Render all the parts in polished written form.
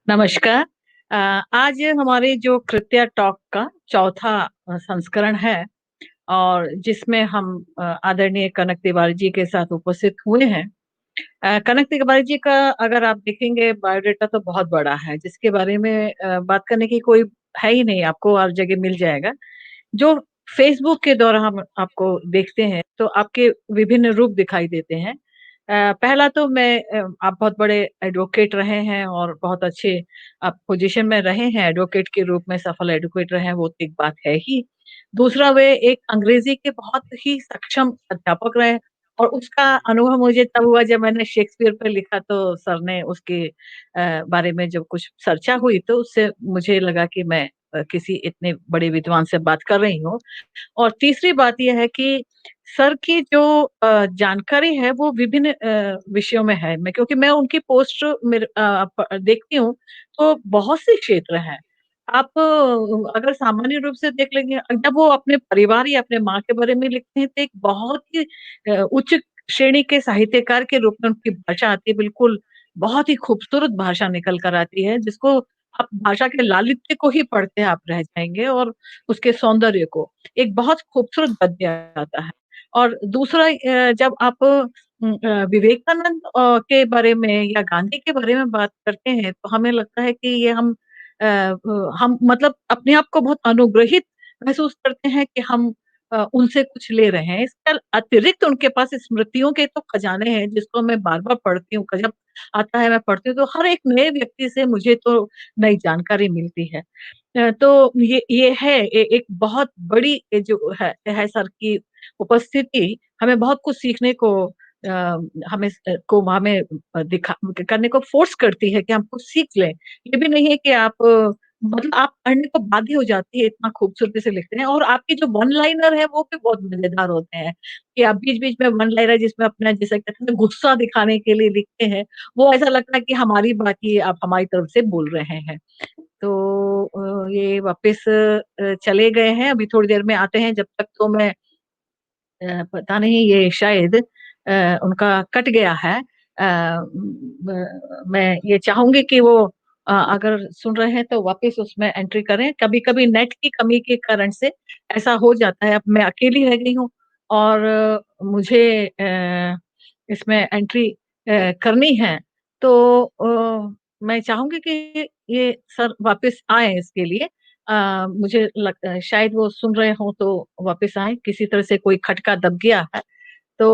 नमस्कार। अ, आज हमारे जो कृत्या टॉक का चौथा संस्करण है और जिसमें हम आदरणीय कनक तिवारी जी के साथ उपस्थित हुए हैं। कनक तिवारी जी का अगर आप देखेंगे बायोडाटा तो बहुत बड़ा है, जिसके बारे में बात करने की कोई है ही नहीं, आपको हर जगह मिल जाएगा। जो फेसबुक के द्वारा हम आपको देखते हैं, तो आपके विभिन्न रूप दिखाई देते हैं। पहला तो आप बहुत बड़े एडवोकेट रहे हैं और बहुत अच्छे आप पोजीशन में रहे हैं, एडवोकेट के रूप में सफल एडवोकेट रहे हैं, वो तो एक बात है ही। दूसरा वे एक अंग्रेजी के बहुत ही सक्षम अध्यापक रहे और उसका अनुभव मुझे तब हुआ जब मैंने शेक्सपियर पे लिखा तो सर ने उसके बारे में जब कुछ चर्चा हुई तो उससे मुझे लगा कि मैं किसी इतने बड़े विद्वान से बात कर रही हूँ। और तीसरी बात ये है कि सर की जो जानकारी है वो विभिन्न विषयों में है। क्योंकि मैं उनकी पोस्ट देखती हूँ तो बहुत से क्षेत्र हैं। आप अगर सामान्य रूप से देख लेंगे जब वो अपने परिवार या अपने माँ के बारे में लिखते हैं तो एक बहुत ही उच्च श्रेणी के साहित्यकार के रूप में उनकी भाषा आती है, बिल्कुल बहुत ही खूबसूरत भाषा निकल कर आती है जिसको आप भाषा के लालित्य को ही पढ़ते आप रह जाएँगे और उसके सौंदर्य को। एक बहुत खूबसूरत गद्य आता है। और दूसरा जब आप विवेकानंद के बारे में या गांधी के बारे में बात करते हैं, तो हमें लगता है कि ये हम मतलब अपने आप को बहुत अनुग्रहित महसूस करते हैं कि हम उनसे कुछ ले रहे हैं। इसके अतिरिक्त उनके पास स्मृतियों के तो खजाने हैं, जिसको मैं बार-बार पढ़ती हूँ। जब आता है मैं पढ़ती हूँ, तो हर एक नए व्यक्ति से मुझे तो नई जानकारी मिलती है। तो ये है एक बहुत बड़ी जो है सर की उपस्थिति हमें बहुत कुछ सीखने को अ, हमें दिखा करने को फ़ोर्स करती है कि हम कुछ सीख लें। ये भी नहीं है कि मतलब आप पढ़ने को बाध्य हो जाती है, इतना खूबसूरती से लिखते हैं और आपके जो वन लाइनर है वो भी बहुत मज़ेदार होते हैं, कि आप बीच-बीच में वन लाइनर जिसमें अपना जिसे कहते हैं गुस्सा दिखाने के लिए लिखते हैं, वो ऐसा लगता है कि हमारी बात ही आप हमारी तरफ से बोल रहे हैं। तो ये वापस चले गए हैं, अभी थोड़ी देर में आते हैं, जब तक तो मैं पता नहीं ये शायद उनका कट गया है। मैं ये चाहूँगी कि वो अगर सुन रहे हैं तो वापस उसमें एंट्री करें। कभी-कभी नेट की कमी के कारण से ऐसा हो जाता है। अब मैं अकेली रह गई हूँ और मुझे इसमें एंट्री करनी है। तो मैं चाहूँगी कि ये सर वापस आएँ इसके लिए। मुझे लगता है शायद वो सुन रहे हों तो वापस आएँ, किसी तरह से कोई खटका दब गया है। तो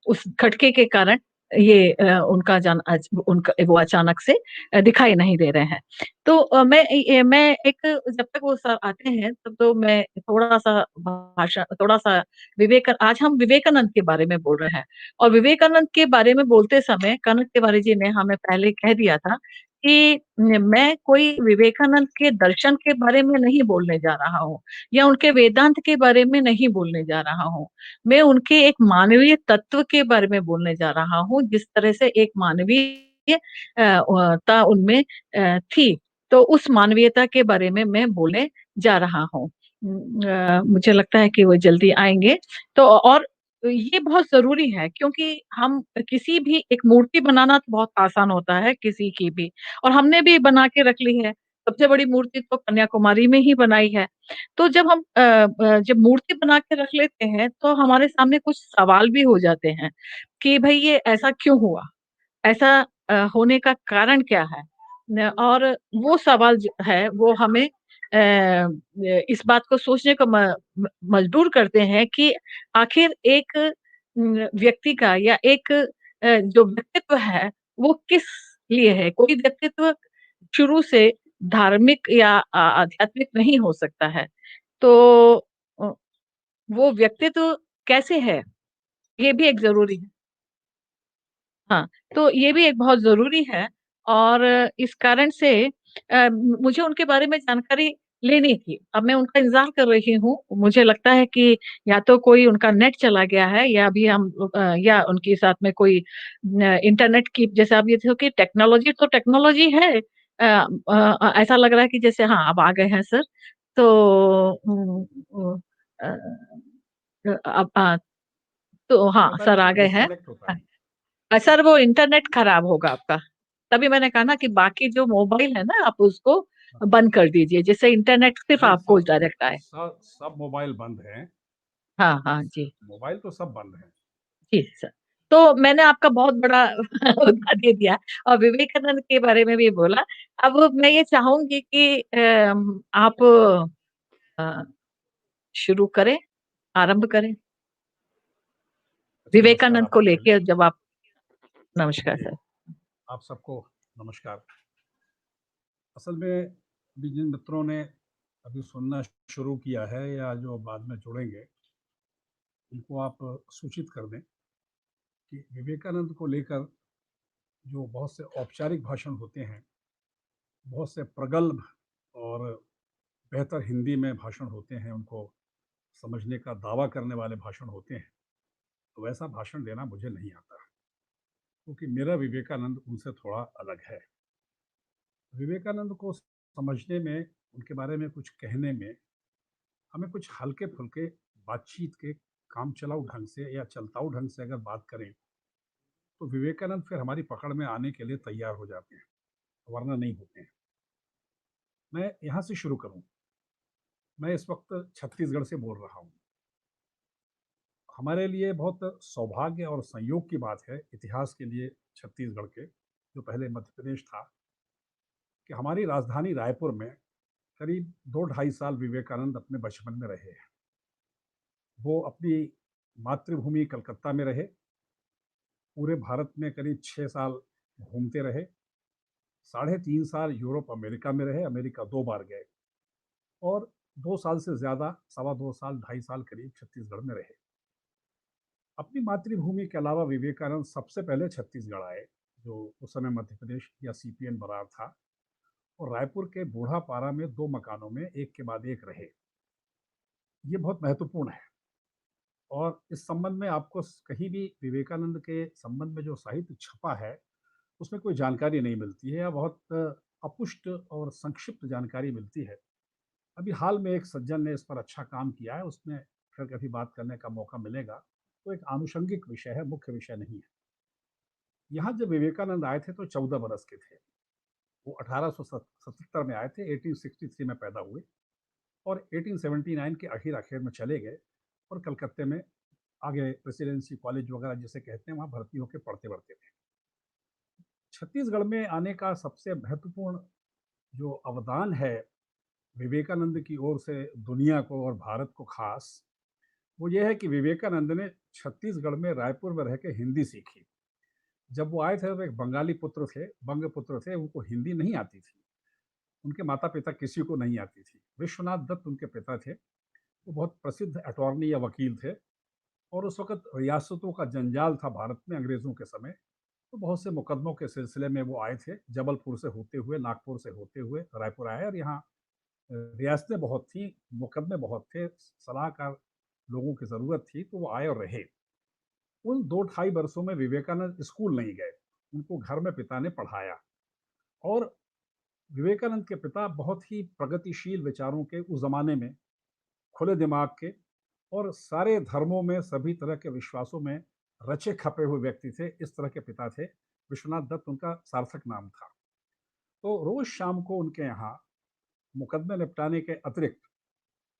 उस खटके के कारण ये उनका जाना आज उनका वो अचानक से दिखाई नहीं दे रहे हैं। तो मैं एक जब तक वो सर आते हैं तब तो मैं थोड़ा-सा आज हम विवेकानंद के बारे में बोल रहे हैं और विवेकानंद के बारे में बोलते समय कनक तिवारी जी ने हमें पहले कह दिया था कि मैं कोई विवेकानंद के दर्शन के बारे में नहीं बोलने जा रहा हूँ या उनके वेदांत के बारे में नहीं बोलने जा रहा हूँ। मैं उनके एक मानवीय तत्व के बारे में बोलने जा रहा हूँ, जिस तरह से एक मानवीय ता उनमें थी, तो उस मानवीयता के बारे में मैं बोलने जा रहा हूँ। मुझे लगता है कि वो जल्दी आएँगे। तो और ये बहुत ज़रूरी है क्योंकि हम किसी भी एक मूर्ति बनाना तो बहुत आसान होता है, किसी की भी और हमने भी बना के रख ली है। सबसे बड़ी मूर्ति तो कन्याकुमारी में ही बनाई है। तो जब मूर्ति बना के रख लेते हैं, तो हमारे सामने कुछ सवाल भी हो जाते हैं कि भई ये ऐसा क्यों हुआ? ऐसा होने का कारण क्या है? न और वो सवाल जो है वो हमें इस बात को सोचने को मजबूर करते हैं कि आखिर एक व्यक्ति का या एक जो व्यक्तित्व है, वो किस लिए है? कोई व्यक्तित्व शुरू से धार्मिक या आध्यात्मिक नहीं हो सकता है। तो अ, वो व्यक्तित्व कैसे है? ये भी एक ज़रूरी है। हाँ, तो ये भी एक बहुत ज़रूरी है और इस कारण से मुझे उनके बारे में जानकारी लेनी थी। अब मैं उनका इंतज़ार कर रही हूँ। मुझे लगता है कि या तो कोई उनका नेट चला गया है या अभी या उनके साथ में कोई न इंटरनेट की जैसे आप ये थे कि टेक्नोलॉजी तो टेक्नोलॉजी है। ऐसा लग रहा है कि जैसे हाँ, अब आ गए हैं सर। तो अ, अब तो हाँ, पता नहीं सर आ क्यों गए हैं। डिस्कनेक्ट होता है। सर वो इंटरनेट खराब होगा आपका। तभी मैंने कहा ना कि बाकी जो मोबाइल है ना, आप उसको हाँ, बंद कर दीजिए, जिससे इंटरनेट सिर्फ नहीं, आपको सब डायरेक्ट आए। सब सब मोबाइल बंद हैं। हाँ, हाँ जी। मोबाइल तो सब बंद हैं। जी सर। तो मैंने आपका बहुत बड़ा उदाहरण दे दिया और विवेकानंद के बारे में भी बोला। अब मैं ये चाहूंगी कि आप अ, शुरू करें, आरंभ करें अच्छा, नमस्कार विवेकानंद को आपको पहले। लेके जब आप। नमस्कार जी, सर। आप सबको नमस्कार। असल में अभी जिन मित्रों ने अभी सुनना शुरू किया है या जो बाद में जुड़ेंगे, उनको आप सूचित कर दें कि विवेकानंद को लेकर जो बहुत से औपचारिक भाषण होते हैं, बहुत से प्रगल्भ और बेहतर हिंदी में भाषण होते हैं, उनको समझने का दावा करने वाले भाषण होते हैं, तो वैसा भाषण देना मुझे नहीं आता, क्योंकि मेरा विवेकानंद उनसे थोड़ा अलग है। विवेकानंद को समझने में, उनके बारे में कुछ कहने में, हमें कुछ हल्के-फुल्के बातचीत के काम चलाऊ ढंग से या चलताऊ ढंग से अगर बात करें, तो विवेकानंद फिर हमारी पकड़ में आने के लिए तैयार हो जाते हैं, वरना नहीं होते हैं। मैं यहाँ से शुरू करूँ। मैं इस वक्त छत्तीसगढ़ से बोल रहा हूँ। हमारे लिए बहुत सौभाग्य और संयोग की बात है, इतिहास के लिए छत्तीसगढ़ के, जो पहले मध्य प्रदेश था, कि हमारी राजधानी रायपुर में करीब 2 ढाई साल विवेकानंद अपने बचपन में रहे हैं। वो अपनी मातृभूमि कलकत्ता में रहे, पूरे भारत में करीब 6 साल घूमते रहे, 3.5 साल यूरोप अमेरिका में रहे, अमेरिका 2 बार गए, और 2 साल से ज़्यादा, सवा 2 साल, ढाई साल करीब छत्तीसगढ़ में रहे। अपनी मातृभूमि के अलावा विवेकानंद सबसे पहले छत्तीसगढ़ आए, जो उस समय मध्य प्रदेश या सीपीएन बरार था, और रायपुर के बूढ़ापारा में 2 मकानों में एक के बाद एक रहे। ये बहुत महत्वपूर्ण है। और इस संबंध में आपको कहीं भी विवेकानंद के संबंध में जो साहित्य छपा है, उसमें कोई जानकारी नहीं मिलती है, या बहुत अपुष्ट और संक्षिप्त जानकारी मिलती है। अभी हाल में एक सज्जन ने इस पर अच्छा काम किया है, उसमें फिर कभी बात करने का मौका मिलेगा। तो एक आनुषंगिक विषय है, मुख्य विषय नहीं है। यहाँ जब विवेकानंद आए थे तो 14 बरस के थे। वो 1877 में आए थे, 1863 में पैदा हुए, और 1879 के आखिर आखिर में चले गए, और कलकत्ते में आगे प्रेसिडेंसी कॉलेज वगैरह जिसे कहते हैं, वहाँ भर्ती होकर पढ़ते बढ़ते थे। छत्तीसगढ़ में आने का सबसे महत्वपूर्ण जो अवदान है विवेकानंद की ओर से दुनिया को और भारत को खास, वो ये है कि विवेकानंद ने छत्तीसगढ़ में रायपुर में रह के हिंदी सीखी। जब वो आए थे तो एक बंगाली पुत्र थे, बंग पुत्र थे, उनको हिंदी नहीं आती थी। उनके माता पिता किसी को नहीं आती थी। विश्वनाथ दत्त उनके पिता थे। वो बहुत प्रसिद्ध अटॉर्नी या वकील थे, और उस वक़्त रियासतों का जंजाल था भारत में अंग्रेज़ों के समय। तो बहुत से मुकदमों के सिलसिले में वो आए थे, जबलपुर से होते हुए, नागपुर से होते हुए रायपुर आए, और यहाँ रियासतें बहुत थीं, मुकदमे बहुत थे, सलाहकार लोगों की ज़रूरत थी, तो वो आए और रहे। उन 2 ढाई वर्षों में विवेकानंद स्कूल नहीं गए, उनको घर में पिता ने पढ़ाया। और विवेकानंद के पिता बहुत ही प्रगतिशील विचारों के, उस ज़माने में खुले दिमाग के, और सारे धर्मों में, सभी तरह के विश्वासों में रचे खपे हुए व्यक्ति थे, इस तरह के पिता थे। विश्वनाथ दत्त उनका सार्थक नाम था। तो रोज़ शाम को उनके यहाँ मुकदमे निपटाने के अतिरिक्त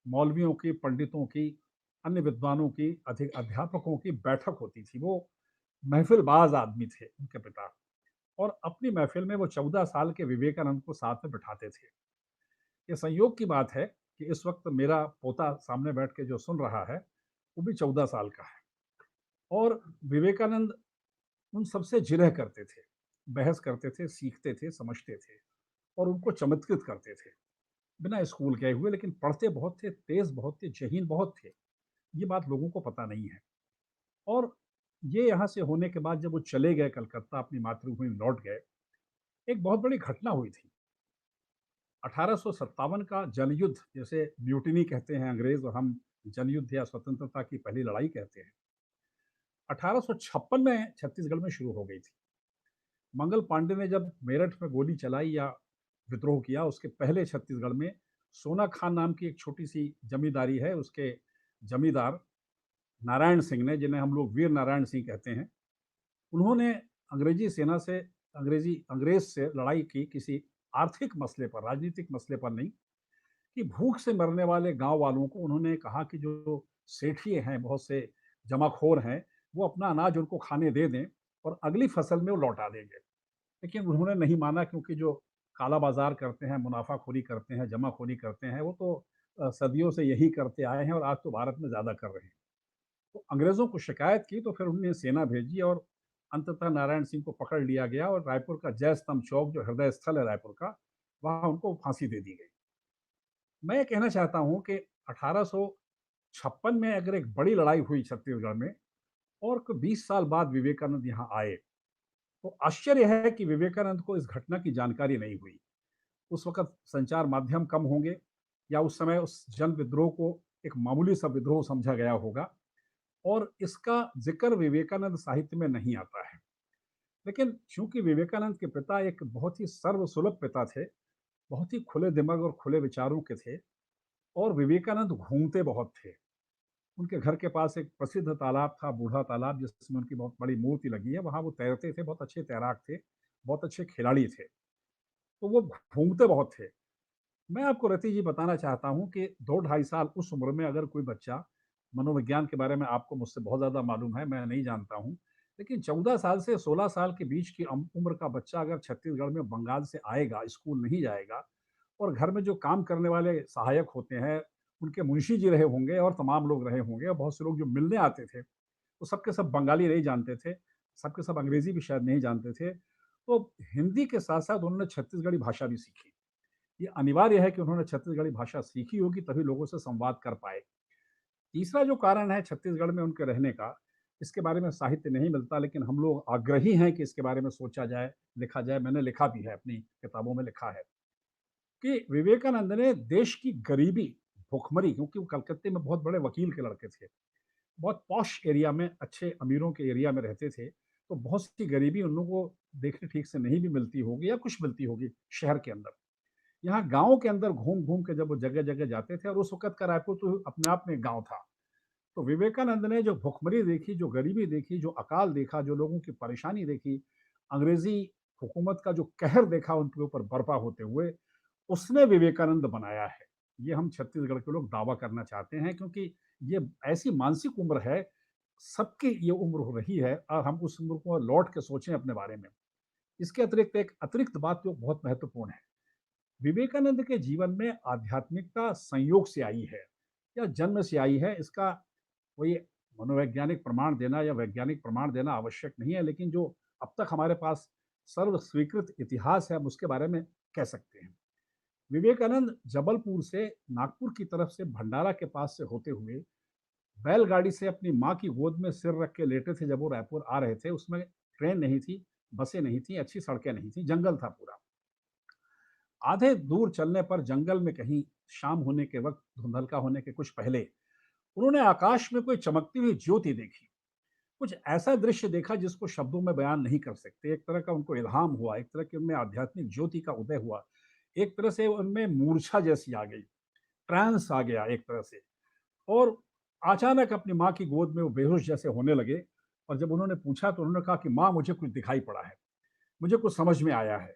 मौलवियों की, पंडितों की, अन्य विद्वानों की, अधिक अध्यापकों की बैठक होती थी। वो महफ़िलबाज़ आदमी थे उनके पिता, और अपनी महफ़िल में वो 14 साल के विवेकानंद को साथ में बिठाते थे। ये संयोग की बात है कि इस वक़्त मेरा पोता सामने बैठ के जो सुन रहा है, वो भी 14 साल का है, और विवेकानंद उन सबसे जिरह करते थे, बहस करते थे, सीखते थे, समझते थे, और उनको चमत्कृत करते थे। बिना स्कूल गए हुए, लेकिन पढ़ते बहुत थे, तेज़ बहुत थे, ज़हीन बहुत थे। ये बात लोगों को पता नहीं है। और ये यहाँ से होने के बाद जब वो चले गए कलकत्ता, अपनी मातृभूमि लौट गए, एक बहुत बड़ी घटना हुई थी। 1857 का जनयुद्ध, जिसे म्यूटिनी कहते हैं अंग्रेज़, और हम जनयुद्ध या स्वतंत्रता की पहली लड़ाई कहते हैं, 1856 में छत्तीसगढ़ में शुरू हो गई थी। मंगल पांडे ने जब मेरठ में गोली चलाई, या विद्रोह किया। उसके पहले छत्तीसगढ़ में सोना खान नाम की एक छोटी-सी जमींदारी है, उसके जमींदार नारायण सिंह ने, जिन्हें हम लोग वीर नारायण सिंह कहते हैं, उन्होंने अंग्रेजी सेना से अंग्रेज से लड़ाई की किसी आर्थिक मसले पर, राजनीतिक मसले पर नहीं, कि भूख से मरने वाले गाँव वालों को उन्होंने कहा कि जो सेठिए हैं, बहुत से जमाखोर हैं, वो अपना अनाज उनको खाने दे दें और अगली फसल में वो लौटा देंगे। लेकिन उन्होंने नहीं माना, क्योंकि जो काला बाज़ार करते हैं, मुनाफ़ाखोरी करते हैं, जमाखोरी करते हैं, वो तो सदियों से यही करते आए हैं और आज तो भारत में ज़्यादा कर रहे हैं। तो अंग्रेज़ों को शिकायत की, तो फिर उन्होंने सेना भेजी और अंततः नारायण सिंह को पकड़ लिया गया और रायपुर का जय स्तंभ चौक, जो हृदय स्थल है रायपुर का, वहाँ उनको फांसी दे दी गई। मैं ये कहना चाहता हूँ कि 1856 में अगर एक बड़ी लड़ाई हुई छत्तीसगढ़ में और 20 साल बाद विवेकानंद यहाँ आए, तो आश्चर्य है कि विवेकानंद को इस घटना की जानकारी नहीं हुई। उस वक़्त संचार माध्यम कम होंगे या उस समय उस जन विद्रोह को एक मामूली सा विद्रोह समझा गया होगा और इसका ज़िक्र विवेकानंद साहित्य में नहीं आता है। लेकिन चूँकि विवेकानंद के पिता एक बहुत ही सर्वसुलभ पिता थे, बहुत ही खुले दिमाग और खुले विचारों के थे और विवेकानंद घूमते बहुत थे। उनके घर के पास एक प्रसिद्ध तालाब था, बूढ़ा तालाब, जिसमें उनकी बहुत बड़ी मूर्ति लगी है, वहाँ वो तैरते थे, बहुत अच्छे तैराक थे, बहुत अच्छे खिलाड़ी थे। तो वो घूमते बहुत थे। मैं आपको रति जी बताना चाहता हूँ कि 2 ढाई साल उस उम्र में अगर कोई बच्चा, मनोविज्ञान के बारे में आपको मुझसे बहुत ज़्यादा मालूम है, मैं नहीं जानता हूँ। लेकिन 14 साल से 16 साल के बीच की उम्र का बच्चा अगर छत्तीसगढ़ में बंगाल से आएगा, स्कूल नहीं जाएगा और घर में जो काम करने वाले सहायक होते हैं, उनके मुंशी जी रहे होंगे और तमाम लोग रहे होंगे और बहुत से लोग जो मिलने आते थे, वो सब के सब बंगाली नहीं जानते थे, सब के सब अंग्रेज़ी भी शायद नहीं जानते थे। तो हिंदी के साथ-साथ उन्होंने छत्तीसगढ़ी भाषा भी सीखी। ये अनिवार्य है कि उन्होंने छत्तीसगढ़ी भाषा सीखी होगी, तभी लोगों से संवाद कर पाए। तीसरा जो कारण है छत्तीसगढ़ में उनके रहने का, इसके बारे में साहित्य नहीं मिलता, लेकिन हम लोग आग्रही हैं कि इसके बारे में सोचा जाए, लिखा जाए। मैंने लिखा भी है, अपनी किताबों में लिखा है कि विवेकानंद ने देश की गरीबी, भुखमरी, क्योंकि वो कलकत्ते में बहुत बड़े वकील के लड़के थे, बहुत पॉश एरिया में, अच्छे अमीरों के एरिया में रहते थे, तो बहुत सी गरीबी उन लोगों को देखने ठीक से नहीं भी मिलती होगी या कुछ मिलती होगी शहर के अंदर। यहाँ गाँव के अंदर घूम-घूम के जब वो जगह-जगह जाते थे, और उस वक़्त का रायपुर तो अपने आप में एक गाँव था। तो विवेकानंद ने जो भुखमरी देखी, जो गरीबी देखी, जो अकाल देखा, जो लोगों की परेशानी देखी, अंग्रेज़ी हुकूमत का जो कहर देखा उनके ऊपर बर्पा होते हुए, उसने विवेकानंद बनाया है। ये हम छत्तीसगढ़ के लोग दावा करना चाहते हैं, क्योंकि ये ऐसी मानसिक उम्र है, सबकी ये उम्र हो रही है और हम उस उम्र को लौट के सोचें अपने बारे में। इसके अतिरिक्त एक अतिरिक्त बात जो बहुत महत्वपूर्ण है, विवेकानंद के जीवन में आध्यात्मिकता संयोग से आई है या जन्म से आई है, इसका कोई मनोवैज्ञानिक प्रमाण देना या वैज्ञानिक प्रमाण देना आवश्यक नहीं है, लेकिन जो अब तक हमारे पास सर्व स्वीकृत इतिहास है, हम उसके बारे में कह सकते हैं। विवेकानंद जबलपुर से नागपुर की तरफ से भंडारा के पास से होते हुए बैलगाड़ी से अपनी माँ की गोद में सिर रख के लेटे थे जब वो रायपुर आ रहे थे। उसमें ट्रेन नहीं थी, बसें नहीं थी, अच्छी सड़कें नहीं थी, जंगल था पूरा। आधे दूर चलने पर जंगल में कहीं शाम होने के वक़्त, धुंधलका होने के कुछ पहले, उन्होंने आकाश में कोई चमकती हुई ज्योति देखी। कुछ ऐसा दृश्य देखा जिसको शब्दों में बयान नहीं कर सकते। एक तरह का उनको इल्हाम हुआ, एक तरह की उनमें आध्यात्मिक ज्योति का उदय हुआ। एक तरह से उनमें मूर्छा जैसी आ गई, ट्रांस आ गया एक तरह से, और अचानक अपनी माँ की गोद में वो बेहोश जैसे होने लगे। और जब उन्होंने पूछा तो उन्होंने कहा कि माँ, मुझे कुछ दिखाई पड़ा है, मुझे कुछ समझ में आया है।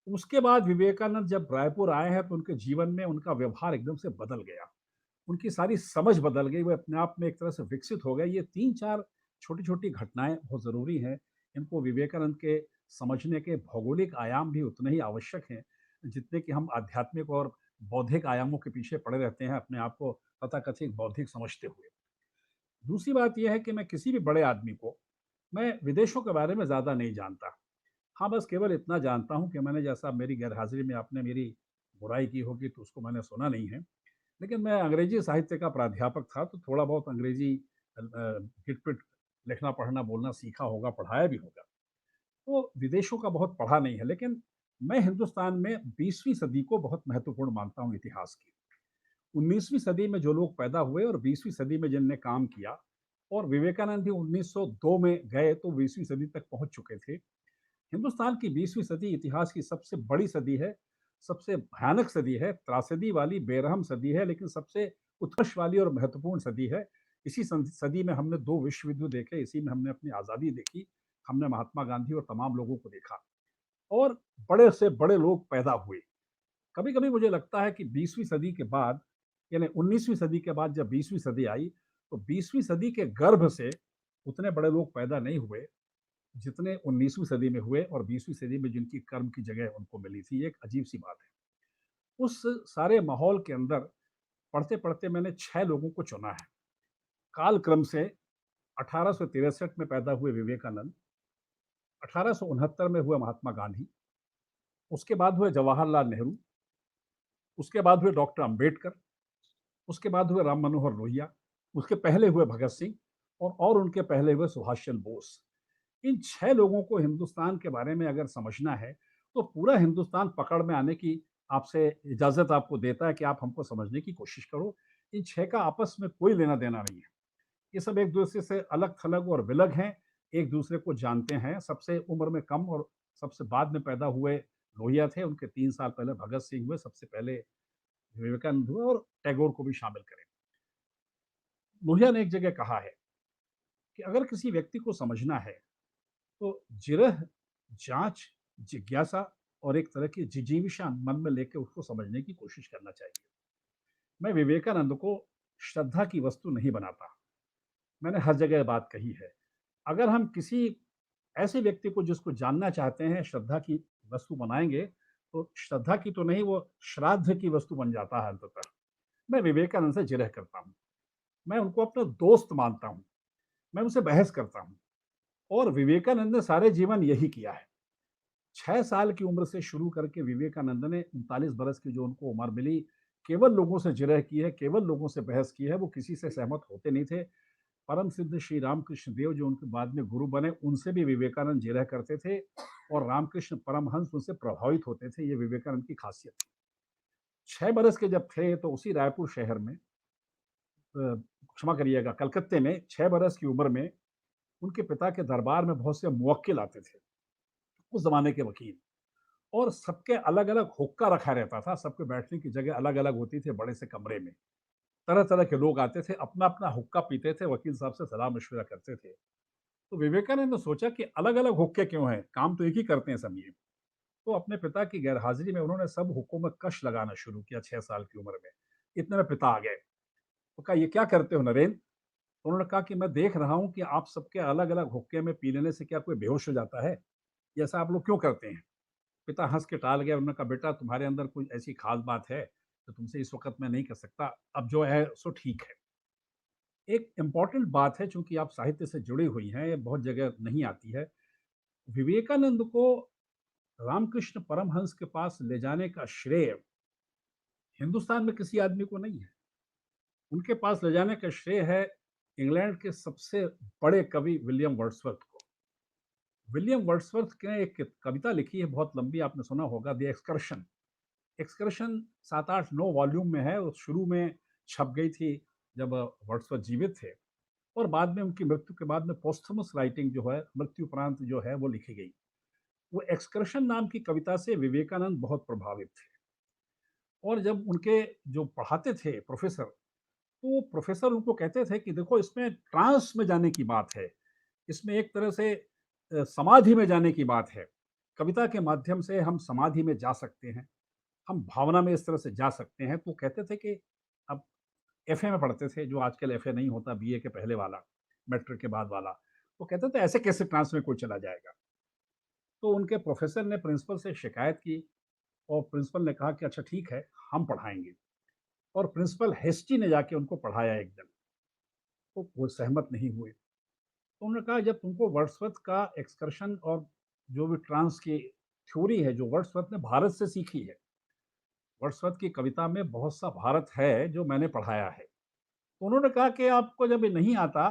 उसके बाद विवेकानंद जब रायपुर आए हैं तो उनके जीवन में उनका व्यवहार एकदम से बदल गया। उनकी सारी समझ बदल गई, वो अपने आप में एक तरह से विकसित हो गए। ये 3-4 छोटी-छोटी घटनाएँ बहुत ज़रूरी हैं। इनको विवेकानंद के समझने के भौगोलिक आयाम भी उतने ही आवश्यक हैं, जितने कि हम आध्यात्मिक और बौद्धिक आयामों के पीछे पड़े रहते हैं, अपने आप को तथाकथित बौद्धिक समझते हुए। दूसरी बात ये है कि मैं किसी भी बड़े आदमी को, मैं विदेशों के बारे में ज़्यादा नहीं जानता। हाँ, बस केवल इतना जानता हूँ कि मैंने, जैसा मेरी गैरहाज़िरी में आपने मेरी बुराई की होगी तो उसको मैंने सुना नहीं है। लेकिन मैं अंग्रेजी साहित्य का प्राध्यापक था, तो थोड़ा बहुत अंग्रेजी गिट-पिट लिखना, पढ़ना, बोलना सीखा होगा, पढ़ाया भी होगा। तो विदेशों का बहुत पढ़ा नहीं है, लेकिन मैं हिंदुस्तान में 20वीं सदी को बहुत महत्वपूर्ण मानता हूँ इतिहास की। 19वीं सदी में जो लोग पैदा हुए और 20वीं सदी में जिनने काम किया, और विवेकानंद भी 1902 में गए तो 20वीं सदी तक पहुँच चुके थे। हिंदुस्तान की 20वीं सदी इतिहास की सबसे बड़ी सदी है, सबसे भयानक सदी है, त्रासदी वाली बेरहम सदी है, लेकिन सबसे उत्कर्ष वाली और महत्वपूर्ण सदी है। इसी सदी में हमने 2 विश्व युद्ध देखे, इसी में हमने अपनी आज़ादी देखी, हमने महात्मा गांधी और तमाम लोगों को देखा और बड़े से बड़े लोग पैदा हुए। कभी-कभी मुझे लगता है कि 20वीं सदी के बाद, यानी 19वीं सदी के बाद जब 20वीं सदी आई, तो 20वीं सदी के गर्भ से उतने बड़े लोग पैदा नहीं हुए, जितने 19वीं सदी में हुए और 20वीं सदी में जिनकी कर्म की जगह उनको मिली थी। ये एक अजीब-सी बात है। उस सारे माहौल के अंदर पढ़ते-पढ़ते मैंने 6 लोगों को चुना है। कालक्रम से 1863 में पैदा हुए विवेकानंद, 1869 में हुए महात्मा गांधी, उसके बाद हुए जवाहरलाल नेहरू, उसके बाद हुए डॉक्टर अंबेडकर, उसके बाद हुए राम मनोहर लोहिया, उसके पहले हुए भगत सिंह और उनके पहले हुए सुभाष चंद्र बोस। इन 6 लोगों को हिंदुस्तान के बारे में अगर समझना है, तो पूरा हिंदुस्तान पकड़ में आने की आपसे इजाज़त आपको देता है कि आप हमको समझने की कोशिश करो। इन 6 का आपस में कोई लेना-देना नहीं है। ये सब एक-दूसरे से अलग-थलग और विलग हैं, एक-दूसरे को जानते हैं। सबसे उम्र में कम और सबसे बाद में पैदा हुए लोहिया थे, उनके 3 साल पहले भगत सिंह हुए, सबसे पहले विवेकानंद हुए और टैगोर को भी शामिल करें। लोहिया ने एक जगह कहा है कि अगर किसी व्यक्ति को समझना है, तो जिरह, जाँच, जिज्ञासा और एक तरह की जिजीविषा मन में लेके उसको समझने की कोशिश करना चाहिए। मैं विवेकानंद को श्रद्धा की वस्तु नहीं बनाता। मैंने हर जगह बात कही है। अगर हम किसी ऐसे व्यक्ति को जिसको जानना चाहते हैं श्रद्धा की वस्तु बनाएँगे, तो श्रद्धा की तो नहीं, वो श्राद्ध की वस्तु बन जाता है अंततः। मैं विवेकानंद से जिरह करता हूँ। मैं उनको अपना दोस्त मानता हूँ। मैं उनसे बहस करता हूँ और विवेकानंद ने सारे जीवन यही किया है। 6 साल की उम्र से शुरू करके विवेकानंद ने 39 बरस की जो उनको उम्र मिली, केवल लोगों से जिरह की है, केवल लोगों से बहस की है, वो किसी से सहमत होते नहीं थे। परम सिद्ध श्री रामकृष्ण देव जो उनके बाद में गुरु बने, उनसे भी विवेकानंद जिरह करते थे और रामकृष्ण परमहंस उनसे प्रभावित होते थे, ये विवेकानंद की खासियत थी। 6 बरस के जब थे, तो उसी रायपुर शहर में क्षमा करिएगा, कलकत्ते में 6 बरस की उम्र में उनके पिता के दरबार में बहुत से मुवक्किल आते थे, उस ज़माने के वकील। और सबके अलग-अलग हुक्का रखा रहता था, सबके बैठने की जगह अलग-अलग होती थी बड़े से कमरे में। तरह-तरह के लोग आते थे, अपना-अपना हुक्का पीते थे, वकील साहब से सलाह-मशविरा करते थे। तो विवेकानंद ने सोचा कि अलग-अलग हुक्के क्यों हैं? काम तो एक ही करते हैं सब ये। तो अपने पिता की गैरहाज़िरी में उन्होंने सब हुक्कों में कश लगाना शुरू किया 6 साल की उम्र में। इतने में पिता आ गए। तो कहा, "ये क्या करते हो नरेंद्र?" तो उन्होंने कहा कि, "मैं देख रहा हूँ कि आप सबके अलग-अलग हुक्के में पी लेने से क्या कोई बेहोश हो जाता है? ये ऐसा आप लोग क्यों करते हैं?" पिता हँस के टाल गए, उन्होंने कहा, "बेटा तुम्हारे अंदर कोई ऐसी ख़ास बात है, जो तुमसे इस वक़्त मैं नहीं कर सकता, अब जो है सो ठीक है।" एक इम्पोर्टेंट बात है, चूँकि आप साहित्य से जुड़ी हुई हैं, ये बहुत जगह नहीं आती है। विवेकानंद को रामकृष्ण परमहंस के पास ले जाने का श्रेय हिंदुस्तान में किसी आदमी को नहीं है। उनके पास ले जाने का श्रेय है इंग्लैंड के सबसे बड़े कवि विलियम वर्ड्सवर्थ को। विलियम वर्ड्सवर्थ ने एक कविता लिखी है बहुत लंबी, आपने सुना होगा, द एक्सकर्शन। एक्सकर्शन 7-8-9 वॉल्यूम में है और शुरू में छप गई थी जब वर्ड्सवर्थ जीवित थे और बाद में उनकी मृत्यु के बाद में पोस्थुमस राइटिंग जो है, मृत्यु उपरांत जो है वो लिखी गई। वो एक्सकर्शन नाम की कविता से विवेकानंद बहुत प्रभावित थे और जब उनके जो पढ़ाते थे प्रोफेसर, तो वो प्रोफेसर उनको कहते थे कि देखो इसमें ट्रांस में जाने की बात है, इसमें एक तरह से समाधि में जाने की बात है। कविता के माध्यम से हम समाधि में जा सकते हैं, हम भावना में इस तरह से जा सकते हैं। तो कहते थे कि अब एफए में पढ़ते थे, जो आजकल एफए नहीं होता, बीए के पहले वाला, मैट्रिक के बाद वाला। तो कहते थे ऐसे कैसे ट्रांस में कोई चला जाएगा? तो उनके प्रोफेसर ने प्रिंसिपल से शिकायत की और प्रिंसिपल ने कहा कि अच्छा ठीक है, हम पढ़ाएँगे और प्रिंसिपल हेस्टी ने जाके उनको पढ़ाया एक दिन, तो वो सहमत नहीं हुए। तो उन्होंने कहा जब तुमको वर्ड्सवर्थ का एक्सकर्शन और जो भी ट्रांस की थ्योरी है, जो वर्ड्सवर्थ ने भारत से सीखी है, वर्ड्सवर्थ की कविता में बहुत सा भारत है जो मैंने पढ़ाया है। तो उन्होंने कहा कि आपको जब ये नहीं आता,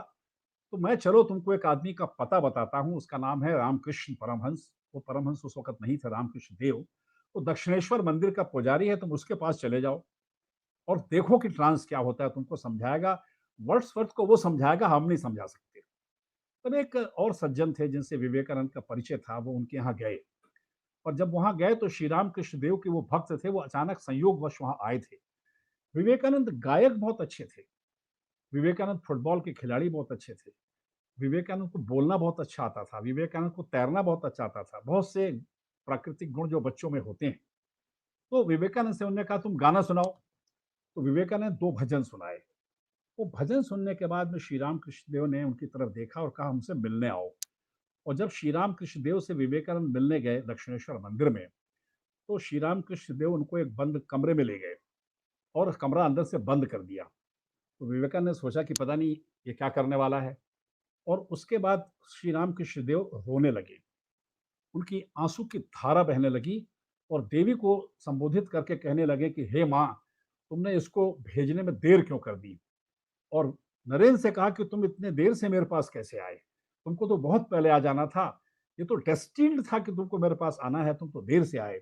तो मैं चलो तुमको एक आदमी का पता बताता हूँ, उसका नाम है रामकृष्ण परमहंस। वो परमहंस उस वक़्त नहीं थे, रामकृष्ण देव। वो दक्षिणेश्वर मंदिर का पुजारी है, तुम उसके पास चले जाओ और देखो कि ट्रांस क्या होता है, तुमको समझाएगा। वर्ड्सवर्थ को वो समझाएगा, हम नहीं समझा सकते। तब एक और सज्जन थे जिनसे विवेकानंद का परिचय था, वो उनके यहाँ गए और जब वहाँ गए तो श्री राम कृष्ण देव के वो भक्त थे, वो अचानक संयोगवश वहाँ आए थे। विवेकानंद गायक बहुत अच्छे थे, विवेकानंद फुटबॉल के खिलाड़ी बहुत अच्छे थे, विवेकानंद को बोलना बहुत अच्छा आता था, विवेकानंद को तैरना बहुत अच्छा आता था, बहुत से प्राकृतिक गुण जो बच्चों में होते हैं। तो विवेकानंद से उन्होंने कहा तुम गाना सुनाओ, तो विवेकानंद 2 भजन सुनाए। वो भजन सुनने के बाद में श्री राम कृष्ण देव ने उनकी तरफ देखा और कहा हमसे मिलने आओ। और जब श्री राम कृष्ण देव से विवेकानंद मिलने गए दक्षिणेश्वर मंदिर में, तो श्री राम कृष्ण देव उनको एक बंद कमरे में ले गए और कमरा अंदर से बंद कर दिया। तो विवेकानंद ने सोचा कि पता नहीं ये क्या करने वाला है, और उसके बाद श्री राम कृष्ण देव रोने लगे। उनकी आंसू की धारा बहने लगी और देवी को संबोधित करके कहने लगे कि हे माँ, तुमने इसको भेजने में देर क्यों कर दी? और नरेंद्र से कहा कि तुम इतने देर से मेरे पास कैसे आए? तुमको तो बहुत पहले आ जाना था। ये तो डेस्टिन्ड था कि तुमको मेरे पास आना है, तुम तो देर से आए।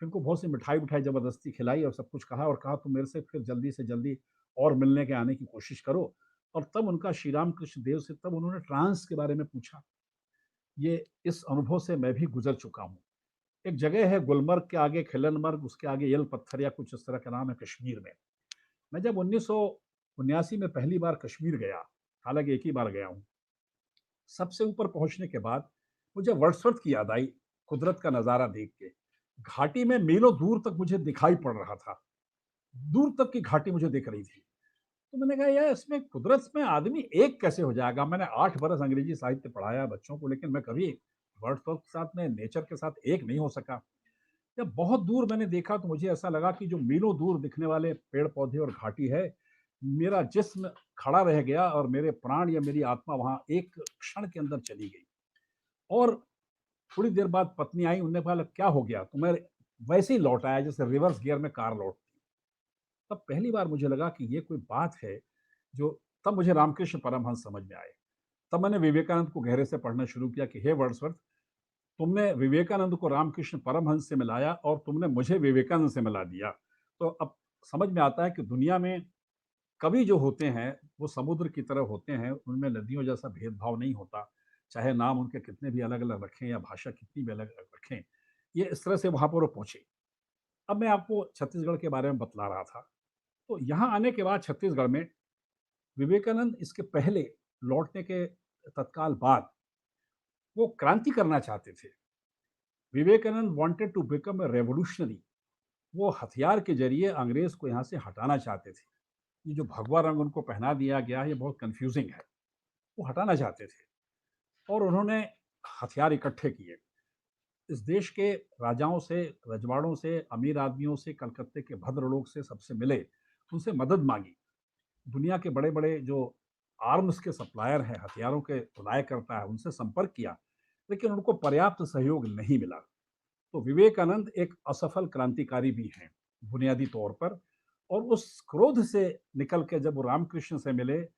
फिर उनको बहुत सी मिठाई-विठाई ज़बरदस्ती खिलाई और सब कुछ कहा और कहा तुम मेरे से फिर जल्दी से जल्दी और मिलने के आने की कोशिश करो। और तब उनका श्री राम कृष्ण देव से तब उन्होंने ट्रांस के बारे में पूछा। ये इस अनुभव से मैं भी गुज़र चुका हूँ। एक जगह है गुलमर्ग के आगे खिलनमर्ग, उसके आगे यल पत्थर या कुछ इस तरह का नाम है कश्मीर में। मैं जब 1979 में पहली बार कश्मीर गया, हालाँकि एक ही बार गया हूँ, सबसे ऊपर पहुँचने के बाद मुझे वर्ड्सवर्थ की याद आई, कुदरत का नज़ारा देख के। घाटी में मीलों दूर तक मुझे दिखाई पड़ रहा था, दूर तक की घाटी मुझे दिख रही थी। तो मैंने कहा यार इसमें कुदरत में आदमी एक कैसे हो जाएगा? मैंने 8 बरस अंग्रेजी साहित्य पढ़ाया बच्चों को, लेकिन मैं कभी वर्ड्सवर्थ के साथ में, नेचर के साथ एक नहीं हो सका। जब बहुत दूर मैंने देखा तो मुझे ऐसा लगा कि जो मीलों दूर दिखने वाले पेड़-पौधे और घाटी है, मेरा जिस्म खड़ा रह गया और मेरे प्राण या मेरी आत्मा वहाँ एक क्षण के अंदर चली गई। और थोड़ी देर बाद पत्नी आई, उन्होंने कहा क्या हो गया? तो मैं वैसे ही लौट आया जैसे रिवर्स गियर में कार लौटती। तब पहली बार मुझे लगा कि ये कोई बात है जो तब मुझे रामकृष्ण परमहंस समझ में आए। तब मैंने विवेकानंद को गहरे से पढ़ना शुरू किया कि हे वर्ड्सवर्थ, तुमने विवेकानंद को रामकृष्ण परमहंस से मिलाया और तुमने मुझे विवेकानंद से मिला दिया। तो अब समझ में आता है कि दुनिया में कवि जो होते हैं, वो समुद्र की तरह होते हैं, उनमें नदियों जैसा भेदभाव नहीं होता। चाहे नाम उनके कितने भी अलग-अलग रखें या भाषा कितनी भी अलग-अलग रखें, ये इस तरह से वहाँ पर वो पहुँचे। अब मैं आपको छत्तीसगढ़ के बारे में बतला रहा था। तो यहाँ आने के बाद छत्तीसगढ़ में विवेकानंद इसके पहले लौटने के तत्काल बाद वो क्रांति करना चाहते थे। Vivekananda wanted to become a revolutionary. वो हथियार के ज़रिए अंग्रेज़ को यहाँ से हटाना चाहते थे। ये जो भगवा रंग उनको पहना दिया गया है, ये बहुत कन्फ्यूज़िंग है। वो हटाना चाहते थे और उन्होंने हथियार इकट्ठे किए। इस देश के राजाओं से, रजवाड़ों से, अमीर आदमियों से, कलकत्ते के भद्रलोक से सबसे मिले, उनसे मदद माँगी। दुनिया के बड़े-बड़े जो आर्म्स के सप्लायर हैं, हथियारों के खुदाई करता है, उनसे संपर्क किया, लेकिन उनको पर्याप्त सहयोग नहीं मिला। तो विवेकानंद एक असफल क्रांतिकारी भी हैं, बुनियादी तौर पर। और उस क्रोध से निकल के जब वो रामकृष्ण से मिले,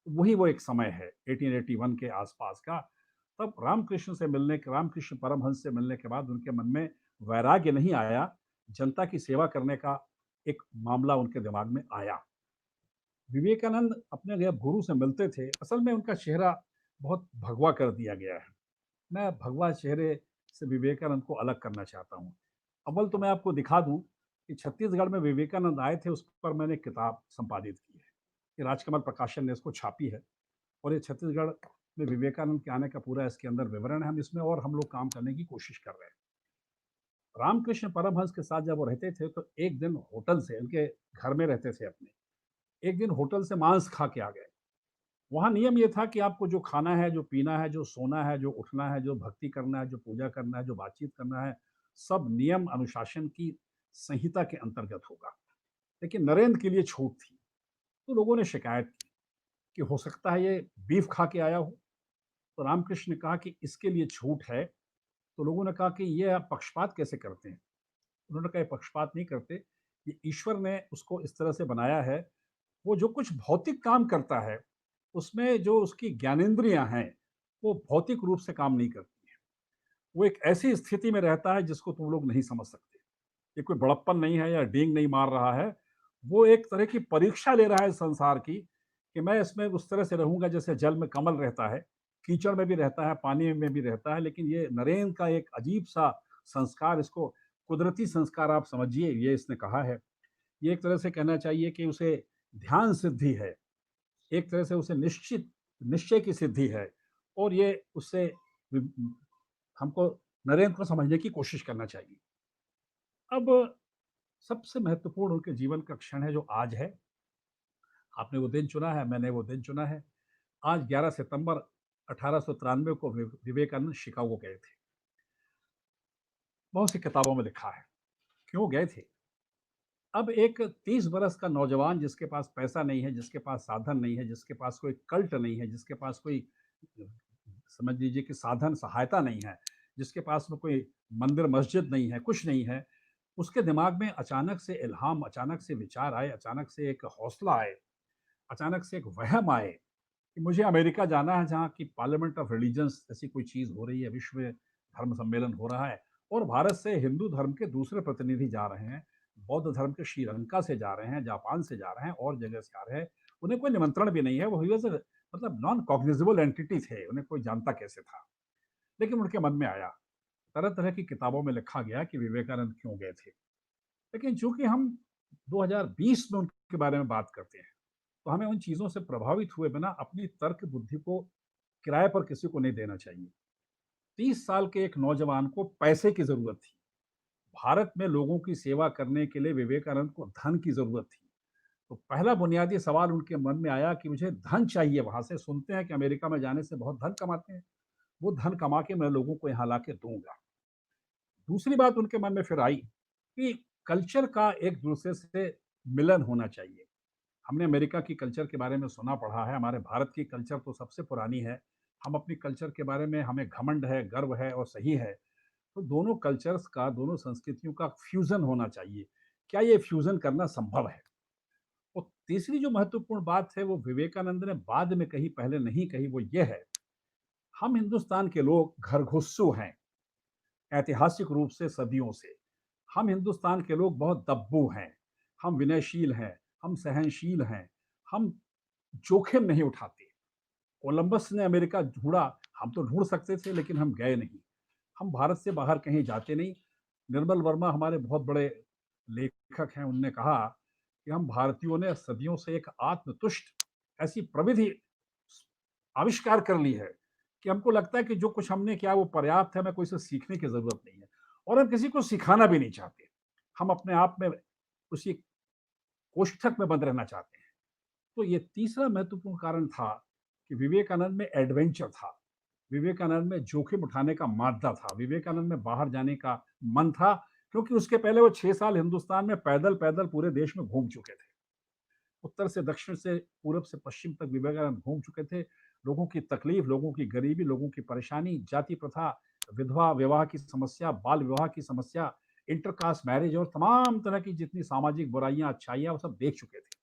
वही वो एक समय है 1881 के आसपास का। तब रामकृष्ण परमहंस से मिलने के बाद उनके मन में वैराग्य नहीं आया, जनता की सेवा करने का एक मामला उनके दिमाग में आया। विवेकानंद अपने जब गुरु से मिलते थे, असल में उनका चेहरा बहुत भगवा कर दिया गया है। मैं भगवा चेहरे से विवेकानंद को अलग करना चाहता हूँ। अव्वल तो मैं आपको दिखा दूँ कि छत्तीसगढ़ में विवेकानंद आए थे, उस पर मैंने किताब संपादित की है। ये राजकमल प्रकाशन ने इसको छापी है और ये छत्तीसगढ़ में विवेकानंद के आने का पूरा इसके अंदर विवरण है। हम इसमें और हम लोग काम करने की कोशिश कर रहे हैं। रामकृष्ण परमहंस के साथ जब वो रहते थे, तो एक दिन होटल से, उनके घर में रहते थे अपने, एक दिन होटल से मांस खा के आ गए। वहाँ नियम ये था कि आपको जो खाना है, जो पीना है, जो सोना है, जो उठना है, जो भक्ति करना है, जो पूजा करना है, जो बातचीत करना है, सब नियम अनुशासन की संहिता के अंतर्गत होगा। लेकिन नरेंद्र के लिए छूट थी। तो लोगों ने शिकायत की कि हो सकता है ये बीफ खा के आया हो। तो रामकृष्ण ने कहा कि इसके लिए छूट है। तो लोगों ने कहा कि ये आप पक्षपात कैसे करते हैं? उन्होंने कहा ये पक्षपात नहीं करते, ये ईश्वर ने उसको इस तरह से बनाया है। वो जो कुछ भौतिक काम करता है, उसमें जो उसकी ज्ञानेंद्रियाँ हैं, वो भौतिक रूप से काम नहीं करती हैं। वो एक ऐसी स्थिति में रहता है जिसको तुम लोग नहीं समझ सकते। ये कोई बड़प्पन नहीं है या डींग नहीं मार रहा है। वो एक तरह की परीक्षा ले रहा है संसार की, कि मैं इसमें उस तरह से रहूँगा जैसे जल में कमल रहता है, कीचड़ में भी रहता है, पानी में भी रहता है, लेकिन ये नरेंद्र का एक अजीब-सा संस्कार, इसको कुदरती संस्कार आप समझिए, ये इसने कहा है। ये एक तरह से कहना चाहिए कि उसे ध्यान सिद्धि है, एक तरह से उसे निश्चय की सिद्धि है, और ये उससे हमको नरेंद्र को समझने की कोशिश करना चाहिए। अब सबसे महत्वपूर्ण उनके जीवन का क्षण है जो आज है। आपने वो दिन चुना है, मैंने वो दिन चुना है। आज 11 सितंबर 1893 को विवेकानंद शिकागो गए थे। बहुत सी किताबों में लिखा है क्यों गए थे। अब एक 30 बरस का नौजवान जिसके पास पैसा नहीं है, जिसके पास साधन नहीं है, जिसके पास कोई कल्ट नहीं है, जिसके पास कोई समझ लीजिए कि साधन सहायता नहीं है, जिसके पास में कोई मंदिर मस्जिद नहीं है, कुछ नहीं है, उसके दिमाग में अचानक से इल्हाम, अचानक से विचार आए, अचानक से एक हौसला आए, अचानक से एक वहम आए कि मुझे अमेरिका जाना है, जहाँ की पार्लियामेंट ऑफ रिलीजन्स ऐसी कोई चीज़ हो रही है, विश्व धर्म सम्मेलन हो रहा है, और भारत से हिंदू धर्म के दूसरे प्रतिनिधि जा रहे हैं, बौद्ध धर्म के श्रीलंका से जा रहे हैं, जापान से जा रहे हैं, और जगह से आ रहे हैं। उन्हें कोई निमंत्रण भी नहीं है, वो मतलब नॉन कॉग्निजेबल एंटिटी थे, उन्हें कोई जानता कैसे था। लेकिन उनके मन में आया, तरह तरह की किताबों में लिखा गया कि विवेकानंद क्यों गए थे। लेकिन चूंकि हम 2020 में उनके बारे में बात करते हैं, तो हमें उन चीज़ों से प्रभावित हुए बिना अपनी तर्क बुद्धि को किराए पर किसी को नहीं देना चाहिए। 30 साल के एक नौजवान को पैसे की ज़रूरत थी। भारत में लोगों की सेवा करने के लिए विवेकानंद को धन की ज़रूरत थी। तो पहला बुनियादी सवाल उनके मन में आया कि मुझे धन चाहिए वहाँ से। सुनते हैं कि अमेरिका में जाने से बहुत धन कमाते हैं। वो धन कमा के मैं लोगों को यहाँ लाके दूँगा। दूसरी बात उनके मन में फिर आई कि कल्चर का एक दूसरे से मिलन होना चाहिए। हमने अमेरिका की कल्चर के बारे में सुना पढ़ा है, हमारे भारत की कल्चर तो सबसे पुरानी है। हम अपनी कल्चर के बारे में हमें घमंड है, गर्व है और सही है। तो दोनों कल्चर्स का, दोनों संस्कृतियों का फ्यूज़न होना चाहिए। क्या ये फ्यूज़न करना संभव है? और तीसरी जो महत्वपूर्ण बात है वो विवेकानंद ने बाद में कही, पहले नहीं कही, वो ये है, हम हिंदुस्तान के लोग घरघुस्सू हैं, ऐतिहासिक रूप से सदियों से। हम हिंदुस्तान के लोग बहुत दब्बू हैं, हम विनयशील हैं, हम सहनशील हैं, हम जोखिम नहीं उठाते। कोलंबस ने अमेरिका ढूँढा, हम तो ढूँढ सकते थे लेकिन हम गए नहीं। हम भारत से बाहर कहीं जाते नहीं। निर्मल वर्मा हमारे बहुत बड़े लेखक हैं, उन्होंने कहा कि हम भारतीयों ने सदियों से एक आत्मतुष्ट ऐसी प्रविधि आविष्कार कर ली है कि हमको लगता है कि जो कुछ हमने किया वो पर्याप्त है, हमें कोई से सीखने की ज़रूरत नहीं है, और हम किसी को सिखाना भी नहीं चाहते। हम अपने आप में उसी कोष्ठक में बंद रहना चाहते हैं। तो ये तीसरा महत्वपूर्ण कारण था कि विवेकानंद में एडवेंचर था, विवेकानंद में जोखिम उठाने का मादा था, विवेकानंद में बाहर जाने का मन था, क्योंकि उसके पहले वो 6 साल हिंदुस्तान में पैदल-पैदल पूरे देश में घूम चुके थे। उत्तर से दक्षिण से पूरब से पश्चिम तक विवेकानंद घूम चुके थे। लोगों की तकलीफ, लोगों की गरीबी, लोगों की परेशानी, जाति प्रथा, विधवा विवाह की समस्या, बाल विवाह की समस्या, इंटरकास्ट मैरिज और तमाम तरह की जितनी सामाजिक बुराइयां, अच्छाइयां, वो सब देख चुके थे।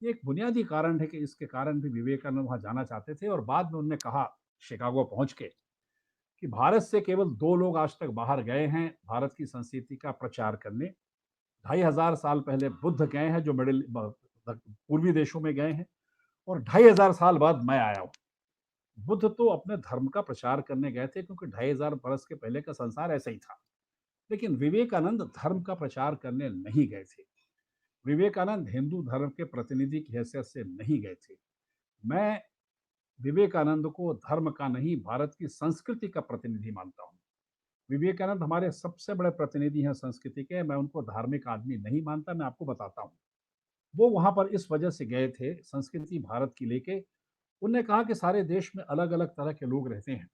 ये एक बुनियादी कारण है कि इसके कारण भी विवेकानंद वहाँ जाना चाहते थे, और बाद में उन्होंने कहा शिकागो पहुँच के कि भारत से केवल 2 लोग आज तक बाहर गए हैं भारत की संस्कृति का प्रचार करने। 2500 साल पहले बुद्ध गए हैं जो पूर्वी देशों में गए हैं, और 2500 साल बाद मैं आया हूँ। बुद्ध तो अपने धर्म का प्रचार करने गए थे क्योंकि 2500 बरस के पहले का संसार ऐसा ही था। लेकिन विवेकानंद धर्म का प्रचार करने नहीं गए थे। विवेकानंद हिंदू धर्म के प्रतिनिधि की हैसियत से नहीं गए थे। मैं विवेकानंद को धर्म का नहीं, भारत की संस्कृति का प्रतिनिधि मानता हूँ। विवेकानंद हमारे सबसे बड़े प्रतिनिधि हैं संस्कृति के। मैं उनको धार्मिक आदमी नहीं मानता, मैं आपको बताता हूँ। वो वहाँ पर इस वजह से गए थे संस्कृति भारत की लेके। उन्होंने कहा कि सारे देश में अलग-अलग तरह के लोग रहते हैं।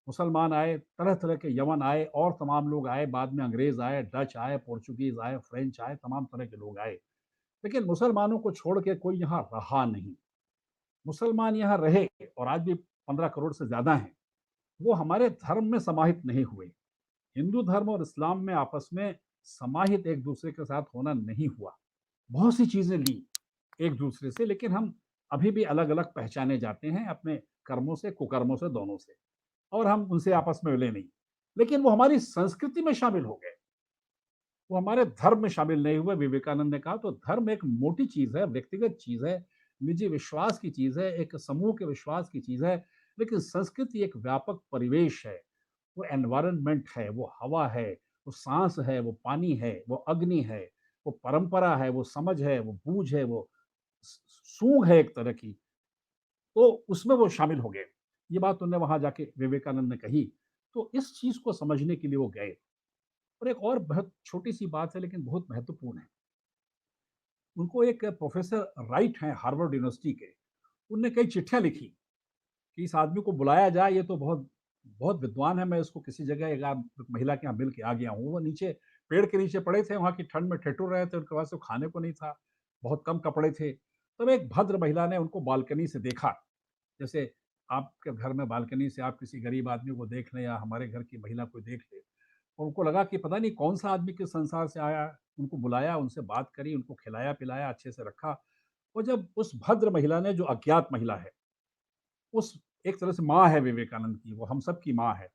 मुसलमान आए, तरह-तरह के यवन आए, और तमाम लोग आए, बाद में अंग्रेज़ आए, डच आए, पोर्चुगीज़ आए, फ्रेंच आए, तमाम तरह के लोग आए। लेकिन मुसलमानों को छोड़ के कोई यहाँ रहा नहीं। मुसलमान यहाँ रहे, और आज भी 15 करोड़ से ज़्यादा हैं। वो हमारे धर्म में समाहित नहीं हुए। हिंदू धर्म और इस्लाम में आपस में समाहित एक दूसरे के साथ होना नहीं हुआ। बहुत सी चीज़ें ली एक दूसरे से, लेकिन हम अभी भी अलग-अलग पहचाने जाते हैं अपने कर्मों से, कुकर्मों से, दोनों से, और हम उनसे आपस में मिले नहीं। लेकिन वो हमारी संस्कृति में शामिल हो गए, वो हमारे धर्म में शामिल नहीं हुए। विवेकानंद ने कहा तो धर्म एक मोटी चीज़ है, व्यक्तिगत चीज़ है, निजी विश्वास की चीज़ है, एक समूह के विश्वास की चीज़ है, लेकिन संस्कृति एक व्यापक परिवेश है। वो एनवायरनमेंट है, वो हवा है, वो साँस है, वो पानी है, वो अग्नि है, वो परंपरा है, वो समझ है, वो बूझ है, वो स सूँघ है एक तरह की, तो उसमें वो शामिल हो गए। ये बात उन्होंने वहाँ जाके विवेकानंद ने कही। तो इस चीज़ को समझने के लिए वो गए। और एक और बहुत छोटी-सी बात है लेकिन बहुत महत्वपूर्ण है। उनको एक प्रोफ़ेसर राइट हैं हार्वर्ड यूनिवर्सिटी के, उनने कई चिट्ठियाँ लिखी कि इस आदमी को बुलाया जाए, ये तो बहुत बहुत विद्वान है, मैं इसको किसी जगह एक महिला के यहाँ मिल के आ गया हूँ। वो नीचे पेड़ के नीचे पड़े थे, वहाँ की ठंड में ठिठुर रहे थे, उनके पास तो खाने को नहीं था, बहुत कम कपड़े थे। तब एक भद्र महिला ने उनको बालकनी से देखा, जैसे आपके घर में बालकनी से आप किसी गरीब आदमी को देख लें या हमारे घर की महिला कोई देख ले, और उनको लगा कि पता नहीं कौन-सा आदमी किस संसार से आया है। उनको बुलाया, उनसे बात करी, उनको खिलाया-पिलाया, अच्छे से रखा। और जब उस भद्र महिला ने, जो अज्ञात महिला है, उस एक तरह से माँ है विवेकानंद की, वो हम सब की माँ है।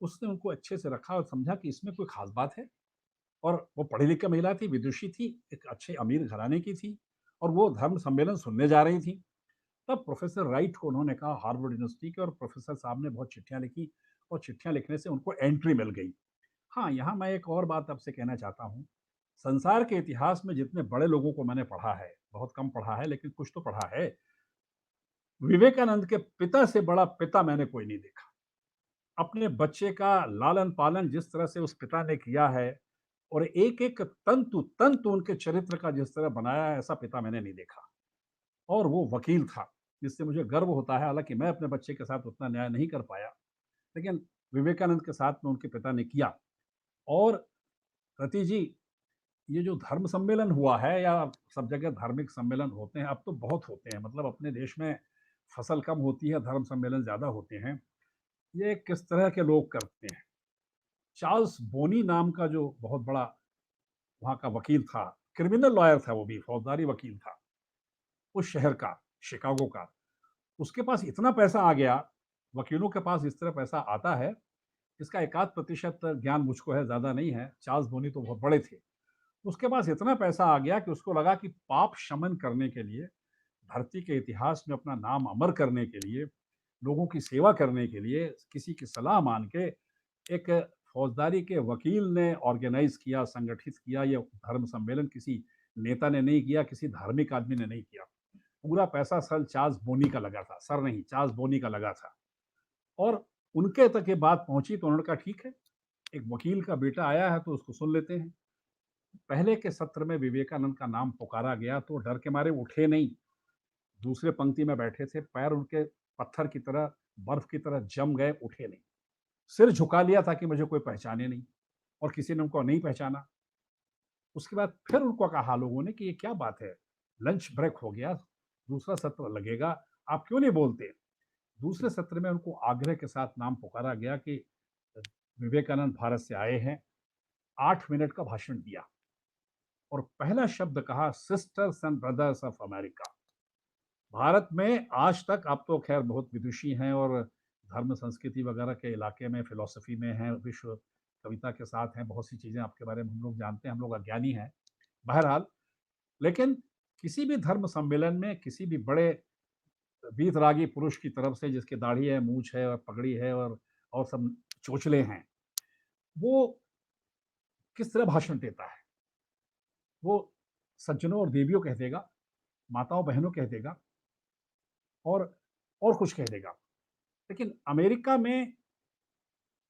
उसने उनको अच्छे से रखा और समझा कि इसमें कोई ख़ास बात है, और वो पढ़ी-लिखी महिला थी, विदुषी थी, एक अच्छे अमीर घराने की थी, और वो धर्म सम्मेलन सुनने जा रही थी। तब प्रोफ़ेसर राइट को उन्होंने कहा, हार्वर्ड यूनिवर्सिटी के, और प्रोफ़ेसर साहब ने बहुत चिट्ठियाँ लिखी, और चिट्ठियाँ लिखने से उनको एंट्री मिल गई। हाँ, यहाँ मैं एक और बात आपसे कहना चाहता हूँ। संसार के इतिहास में जितने बड़े लोगों को मैंने पढ़ा है, बहुत कम पढ़ा है लेकिन कुछ तो पढ़ा है, विवेकानंद के पिता से बड़ा पिता मैंने कोई नहीं देखा। अपने बच्चे का लालन-पालन जिस तरह से उस पिता ने किया है, और एक-एक तंतु-तंतु उनके चरित्र का जिस तरह बनाया है, ऐसा पिता मैंने नहीं देखा। और वो वकील था, जिससे मुझे गर्व होता है। हालाँकि मैं अपने बच्चे के साथ उतना न्याय नहीं कर पाया, लेकिन विवेकानंद के साथ में उनके पिता ने किया। और रति जी, ये जो धर्म सम्मेलन हुआ है, या सब जगह धार्मिक सम्मेलन होते हैं, अब तो बहुत होते हैं, मतलब अपने देश में फसल कम होती है, धर्म सम्मेलन ज़्यादा होते हैं। ये किस तरह के लोग करते हैं? चार्ल्स बोनी नाम का जो बहुत बड़ा वहाँ का वकील था, क्रिमिनल लॉयर था, वो भी फौजदारी वकील था, उस शहर का, शिकागो का। उसके पास इतना पैसा आ गया, वकीलों के पास इस तरह पैसा आता है, इसका एकाध प्रतिशत ज्ञान मुझको है, ज़्यादा नहीं है। चार्ल्स बोनी तो बहुत बड़े थे। उसके पास इतना पैसा आ गया कि उसको लगा कि पाप शमन करने के लिए, धरती के इतिहास में अपना नाम अमर करने के लिए, लोगों की सेवा करने के लिए, किसी की सलाह मान के, एक फौजदारी के वकील ने ऑर्गेनाइज किया, संगठित किया। ये धर्म सम्मेलन किसी नेता ने नहीं किया, किसी धार्मिक आदमी ने नहीं किया। पूरा पैसा सर चार्ल्स बोनी का लगा था, सर नहीं, चार्ल्स बोनी का लगा था। और उनके तक ये बात पहुंची तो उन्होंने कहा, ठीक है, एक वकील का बेटा आया है तो उसको सुन लेते हैं। पहले के सत्र में विवेकानंद का नाम पुकारा गया तो डर के मारे उठे नहीं, दूसरे पंक्ति में बैठे थे, पैर उनके पत्थर की तरह, बर्फ की तरह जम गए, उठे नहीं। सिर झुका लिया ताकि मुझे कोई पहचाने नहीं, और किसी ने उनको नहीं पहचाना। उसके बाद फिर उनको कहा लोगों ने कि ये क्या बात है, लंच ब्रेक हो गया, दूसरा सत्र लगेगा, आप क्यों नहीं बोलते? दूसरे सत्र में उनको आग्रह के साथ नाम पुकारा गया कि विवेकानंद भारत से आए हैं। 8 मिनट का भाषण दिया, और पहला शब्द कहा, sisters and brothers of America. Bharat में आज तक, आप तो खैर बहुत विदुषी हैं और धर्म संस्कृति वगैरह के इलाके में, फिलॉसफी में हैं, विश्व कविता के साथ हैं, बहुत सी चीज़ें आपके बारे में हम लोग जानते हैं, हम लोग अज्ञानी हैं। बहरहाल, लेकिन किसी भी धर्म सम्मेलन में किसी भी बड़े वीतरागी पुरुष की तरफ से, जिसकी दाढ़ी है, मूछ है और पगड़ी है, और सब चोचले हैं, वो किस तरह भाषण देता है? वो सज्जनों और देवियों कह देगा, माताओं बहनों कह देगा, और कुछ कह देगा। लेकिन अमेरिका में,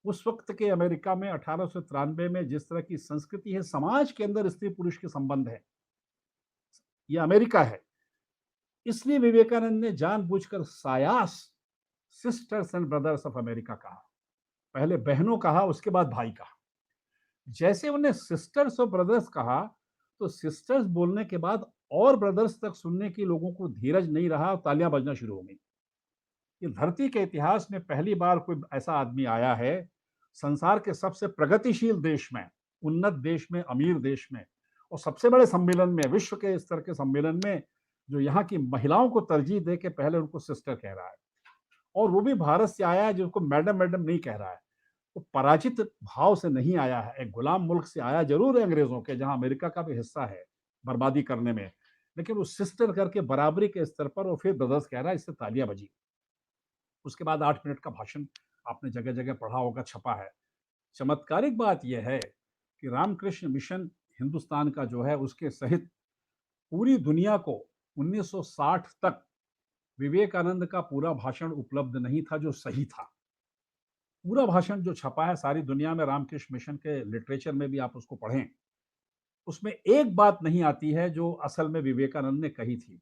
उस वक्त के अमेरिका में 1893 में जिस तरह की संस्कृति है, समाज के अंदर स्त्री पुरुष के संबंध है, ये अमेरिका है। इसलिए विवेकानंद ने जानबूझकर सायास, sisters and brothers of America कहा। पहले बहनों कहा, उसके बाद भाई कहा। जैसे उन्हें सिस्टर्स और ब्रदर्स कहा, तो सिस्टर्स बोलने के बाद और ब्रदर्स तक सुनने की लोगों को धीरज नहीं रहा, और तालियां बजना शुरू हो गई। ये धरती के इतिहास में पहली बार कोई ऐसा आदमी आया है, संसार के सबसे प्रगतिशील देश में, उन्नत देश में, अमीर देश में, और सबसे बड़े सम्मेलन में, विश्व के स्तर के सम्मेलन में, जो यहाँ की महिलाओं को तरजीह दे के पहले उनको सिस्टर कह रहा है, और वो भी भारत से आया है, जिसको मैडम मैडम नहीं कह रहा है। वो पराजित भाव से नहीं आया है, एक गुलाम मुल्क से आया जरूर है, अंग्रेजों के, जहां अमेरिका का भी हिस्सा है बर्बादी करने में, लेकिन वो सिस्टर करके बराबरी के स्तर पर, और फिर ब्रदर्स कह रहा है, इससे तालियां बजी। उसके बाद 8 मिनट का भाषण आपने जगह-जगह पढ़ा होगा, छपा है। चमत्कारिक बात ये है कि रामकृष्ण मिशन हिंदुस्तान का जो है उसके सहित पूरी दुनिया को 1960 तक विवेकानंद का पूरा भाषण उपलब्ध नहीं था जो सही था। पूरा भाषण जो छपा है सारी दुनिया में रामकृष्ण मिशन के लिटरेचर में भी आप उसको पढ़ें, उसमें एक बात नहीं आती है जो असल में विवेकानंद ने कही थी।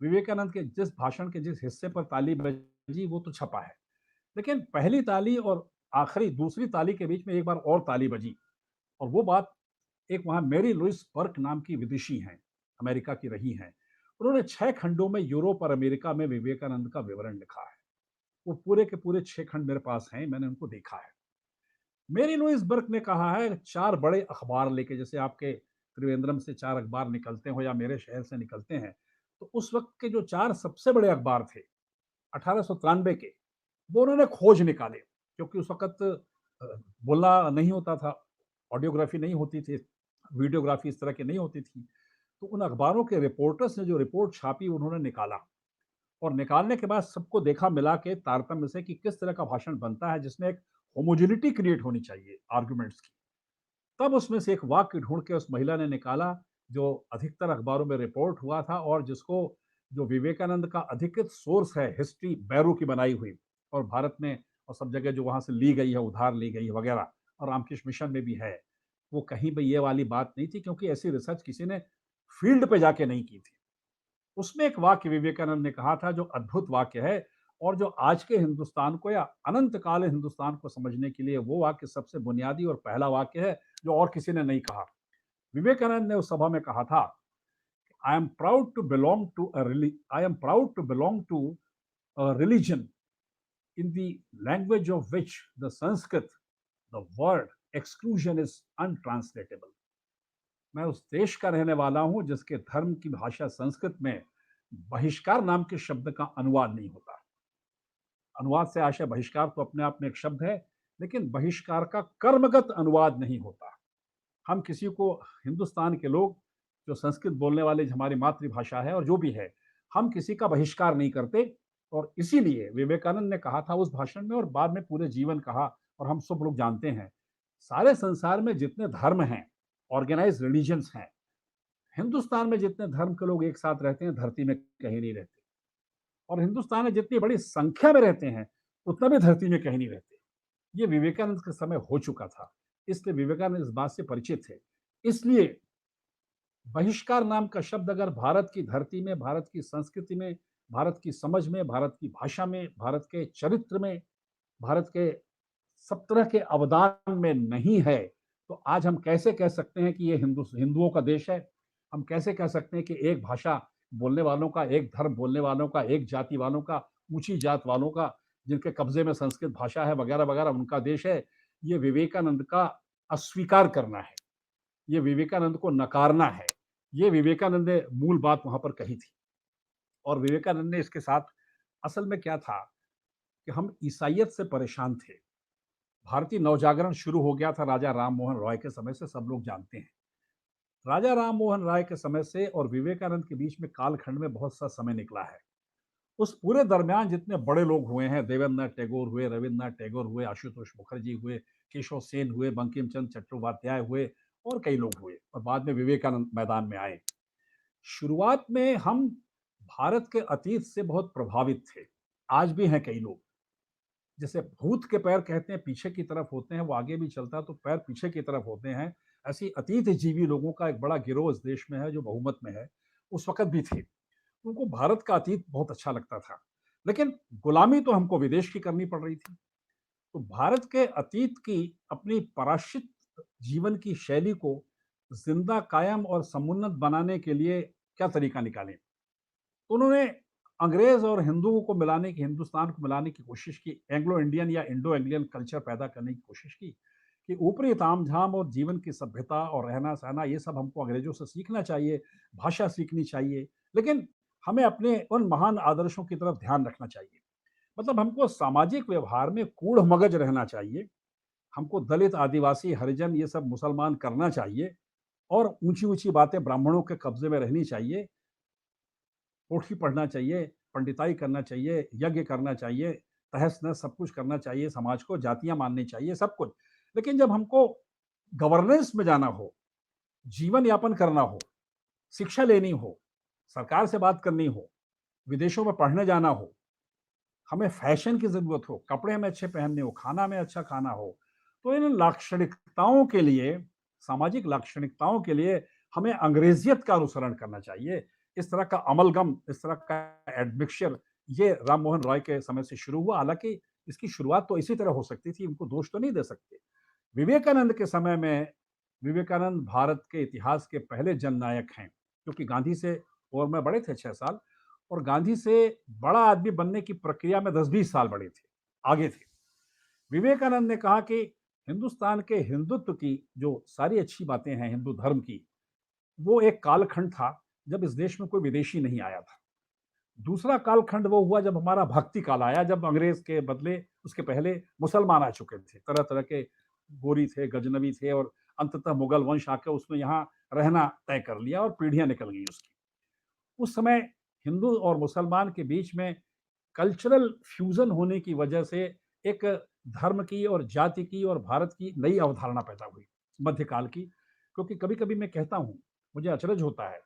विवेकानंद के जिस भाषण के जिस हिस्से पर ताली बजी वो तो छपा है। लेकिन पहली ताली और आखिरी दूसरी ताली के बीच में एक बार और ताली बजी और वो बात एक वहाँ मैरी लुइस बर्क नाम की विदुषी हैं, अमेरिका की रही हैं। उन्होंने 6 खंडों में यूरोप और अमेरिका में विवेकानंद का विवरण लिखा है। वो पूरे के पूरे 6 खंड मेरे पास हैं, मैंने उनको देखा है। मैरी लुइस बर्क ने कहा है 4 बड़े अखबार लेके जैसे आपके त्रिवेंद्रम से 4 अखबार निकलते हो या मेरे शहर से निकलते हैं, तो उस वक़्त के जो 4 सबसे बड़े अखबार थे, 1893 के, वो उन्होंने खोज निकाले क्योंकि उस वक़्त बोलना नहीं होता था, ऑडियोग्राफ़ी नहीं होती थी, वीडियोग्राफ़ी इस तरह की नहीं होती थी। तो उन अखबारों के रिपोर्टर्स ने जो रिपोर्ट छापी उन्होंने निकाला और निकालने के बाद सबको देखा मिला के तारतम्य से कि किस तरह का भाषण बनता है जिसमें एक होमोजेनिटी क्रिएट होनी चाहिए आर्गुमेंट्स की। तब उसमें से एक वाक्य ढूँढ के उस महिला ने निकाला जो अधिकतर अखबारों में रिपोर्ट हुआ था और जिसको जो विवेकानंद का अधिकृत सोर्स है हिस्ट्री बैरू की बनाई हुई और भारत में और सब जगह जो वहाँ से ली गई है, उधार ली गई है वगैरह और रामकृष्ण मिशन में भी है। वो कहीं भी ये वाली बात नहीं थी क्योंकि ऐसी रिसर्च किसी ने फील्ड पे जाके नहीं की थी। उसमें एक वाक्य विवेकानंद ने कहा था जो अद्भुत वाक्य है और जो आज के हिंदुस्तान को या अनंत काल हिंदुस्तान को समझने के लिए वो वाक्य सबसे बुनियादी और पहला वाक्य है जो और किसी ने नहीं कहा। विवेकानंद ने उस सभा में कहा था, I am proud to belong to I am proud to belong to a religion in the language of which the Sanskrit the word exclusion is untranslatable. मैं उस देश का रहने वाला हूं जिसके धर्म की भाषा संस्कृत में बहिष्कार नाम के शब्द का अनुवाद नहीं होता। अनुवाद से आशय बहिष्कार तो अपने आप में एक शब्द है, लेकिन बहिष्कार का कर्मगत अनुवाद नहीं होता। हम किसी को हिंदुस्तान के लोग जो संस्कृत बोलने वाले हमारी मातृभाषा है और जो भी है, हम किसी का बहिष्कार नहीं करते और इसीलिए विवेकानंद ने कहा था उस भाषण में और बाद में पूरे जीवन कहा और हम सब लोग जानते हैं, सारे संसार में जितने धर्म हैं, ऑर्गेनाइज्ड रिलीजन्स हैं, हिंदुस्तान में जितने धर्म के लोग एक साथ रहते हैं, धरती में कहीं नहीं रहते। और हिंदुस्तान में जितनी बड़ी संख्या में रहते हैं, उतना भी धरती में कहीं नहीं रहते। ये विवेकानंद के समय हो चुका था, इसलिए विवेकानंद इस बात से परिचित थे। इसलिए बहिष्कार नाम का शब्द अगर भारत की धरती में, भारत की संस्कृति में, भारत की समझ में, भारत की भाषा में, भारत के चरित्र में, भारत के सब तरह के अवदान में नहीं है, तो आज हम कैसे कह सकते हैं कि ये हिंदुओं का देश है? हम कैसे कह सकते हैं कि एक भाषा बोलने वालों का, एक धर्म बोलने वालों का, एक जाति वालों का, ऊँची जात वालों का, जिनके कब्ज़े में संस्कृत भाषा है वगैरह-वगैरह उनका देश है, ये विवेकानंद का अस्वीकार करना है। ये विवेकानंद को नकारना है। ये विवेकानंद ने मूल बात वहाँ पर कही थी और विवेकानंद ने इसके साथ असल में क्या था कि हम ईसाइयत से परेशान थे। भारतीय नवजागरण शुरू हो गया था राजा राम मोहन रॉय के समय से, सब लोग जानते हैं। राजा राम मोहन राय के समय से और विवेकानंद के बीच में कालखंड में बहुत सा समय निकला है। उस पूरे दरमियान जितने बड़े लोग हुए हैं, देवेंद्रनाथ टैगोर हुए, रविन्द्रनाथ टैगोर हुए, आशुतोष मुखर्जी हुए, केशव सेन हुए, बंकिम चंद्र चट्टोपाध्याय हुए और कई लोग हुए और बाद में विवेकानंद मैदान में आए। शुरुआत में हम भारत के अतीत से बहुत प्रभावित थे। आज भी हैं कई लोग। जैसे भूत के पैर कहते हैं पीछे की तरफ होते हैं, वो आगे भी चलता है तो पैर पीछे की तरफ होते हैं। ऐसी अतीत जीवी लोगों का एक बड़ा गिरोह इस देश में है जो बहुमत में है, उस वक़्त भी थे। उनको भारत का अतीत बहुत अच्छा लगता था। लेकिन गुलामी तो हमको विदेश की करनी पड़ रही थी। तो भारत के अतीत की अपनी पराश्रित जीवन की शैली को ज़िंदा, कायम और समुन्नत बनाने के लिए क्या तरीका निकालें? तो उन्होंने अंग्रेज और हिंदुओं को मिलाने की हिंदुस्तान को मिलाने की कोशिश की, एंग्लो इंडियन या इंडो एंग्लियन कल्चर पैदा करने की कोशिश की कि ऊपरी तामझाम और जीवन की सभ्यता और रहना-सहना ये सब हमको अंग्रेजों से सीखना चाहिए, भाषा सीखनी चाहिए, लेकिन हमें अपने उन महान आदर्शों की तरफ ध्यान रखना चाहिए। मतलब हमको सामाजिक व्यवहार में कूढ़-मगज रहना चाहिए, हमको दलित, आदिवासी, हरिजन ये सब मुसलमान करना चाहिए और ऊँची-ऊँची बातें ब्राह्मणों के कब्ज़े में रहनी चाहिए, पोथी पढ़ना चाहिए, पंडिताई करना चाहिए, यज्ञ करना चाहिए, तहस-नहस सब कुछ करना चाहिए, समाज को जातियाँ माननी चाहिए, सब कुछ। लेकिन जब हमको गवर्नेंस में जाना हो, जीवन यापन करना हो, शिक्षा लेनी हो, सरकार से बात करनी हो, विदेशों में पढ़ने जाना हो, हमें फैशन की ज़रूरत हो, कपड़े हमें अच्छे पहनने हो, खाना हमें अच्छा खाना हो, तो इन लाक्षणिकताओं के लिए, सामाजिक लाक्षणिकताओं के लिए हमें अंग्रेज़ियत का अनुसरण करना चाहिए। इस तरह का अमलगम, इस तरह का एडमिक्सचर ये राम मोहन रॉय के समय से शुरू हुआ। हालाँकि इसकी शुरुआत तो इसी तरह हो सकती थी, इनको दोष तो नहीं दे सकते। विवेकानंद के समय में विवेकानंद भारत के इतिहास के पहले जननायक हैं, क्योंकि गांधी से उम्र में बड़े थे 6 साल, और गांधी से बड़ा आदमी बनने की प्रक्रिया में 10-20 साल बड़े थे, आगे थे। विवेकानंद ने कहा कि हिंदुस्तान के हिंदुत्व की जो सारी अच्छी बातें हैं हिंदू धर्म की, वो एक कालखंड था जब इस देश में कोई विदेशी नहीं आया था। दूसरा कालखंड वो हुआ जब हमारा भक्ति काल आया, जब अंग्रेज के बदले उसके पहले मुसलमान आ चुके थे। तरह-तरह के गोरी थे, गजनवी थे, और अंततः मुगल वंश आके उसने यहाँ रहना तय कर लिया और पीढ़ियाँ निकल गई उसकी। उस समय हिंदू और मुसलमान के बीच में कल्चरल फ्यूजन होने की वजह से एक धर्म की और जाति की और भारत की नई अवधारणा पैदा हुई, मध्यकाल की। क्योंकि कभी-कभी मैं कहता हूँ, मुझे अचरज होता है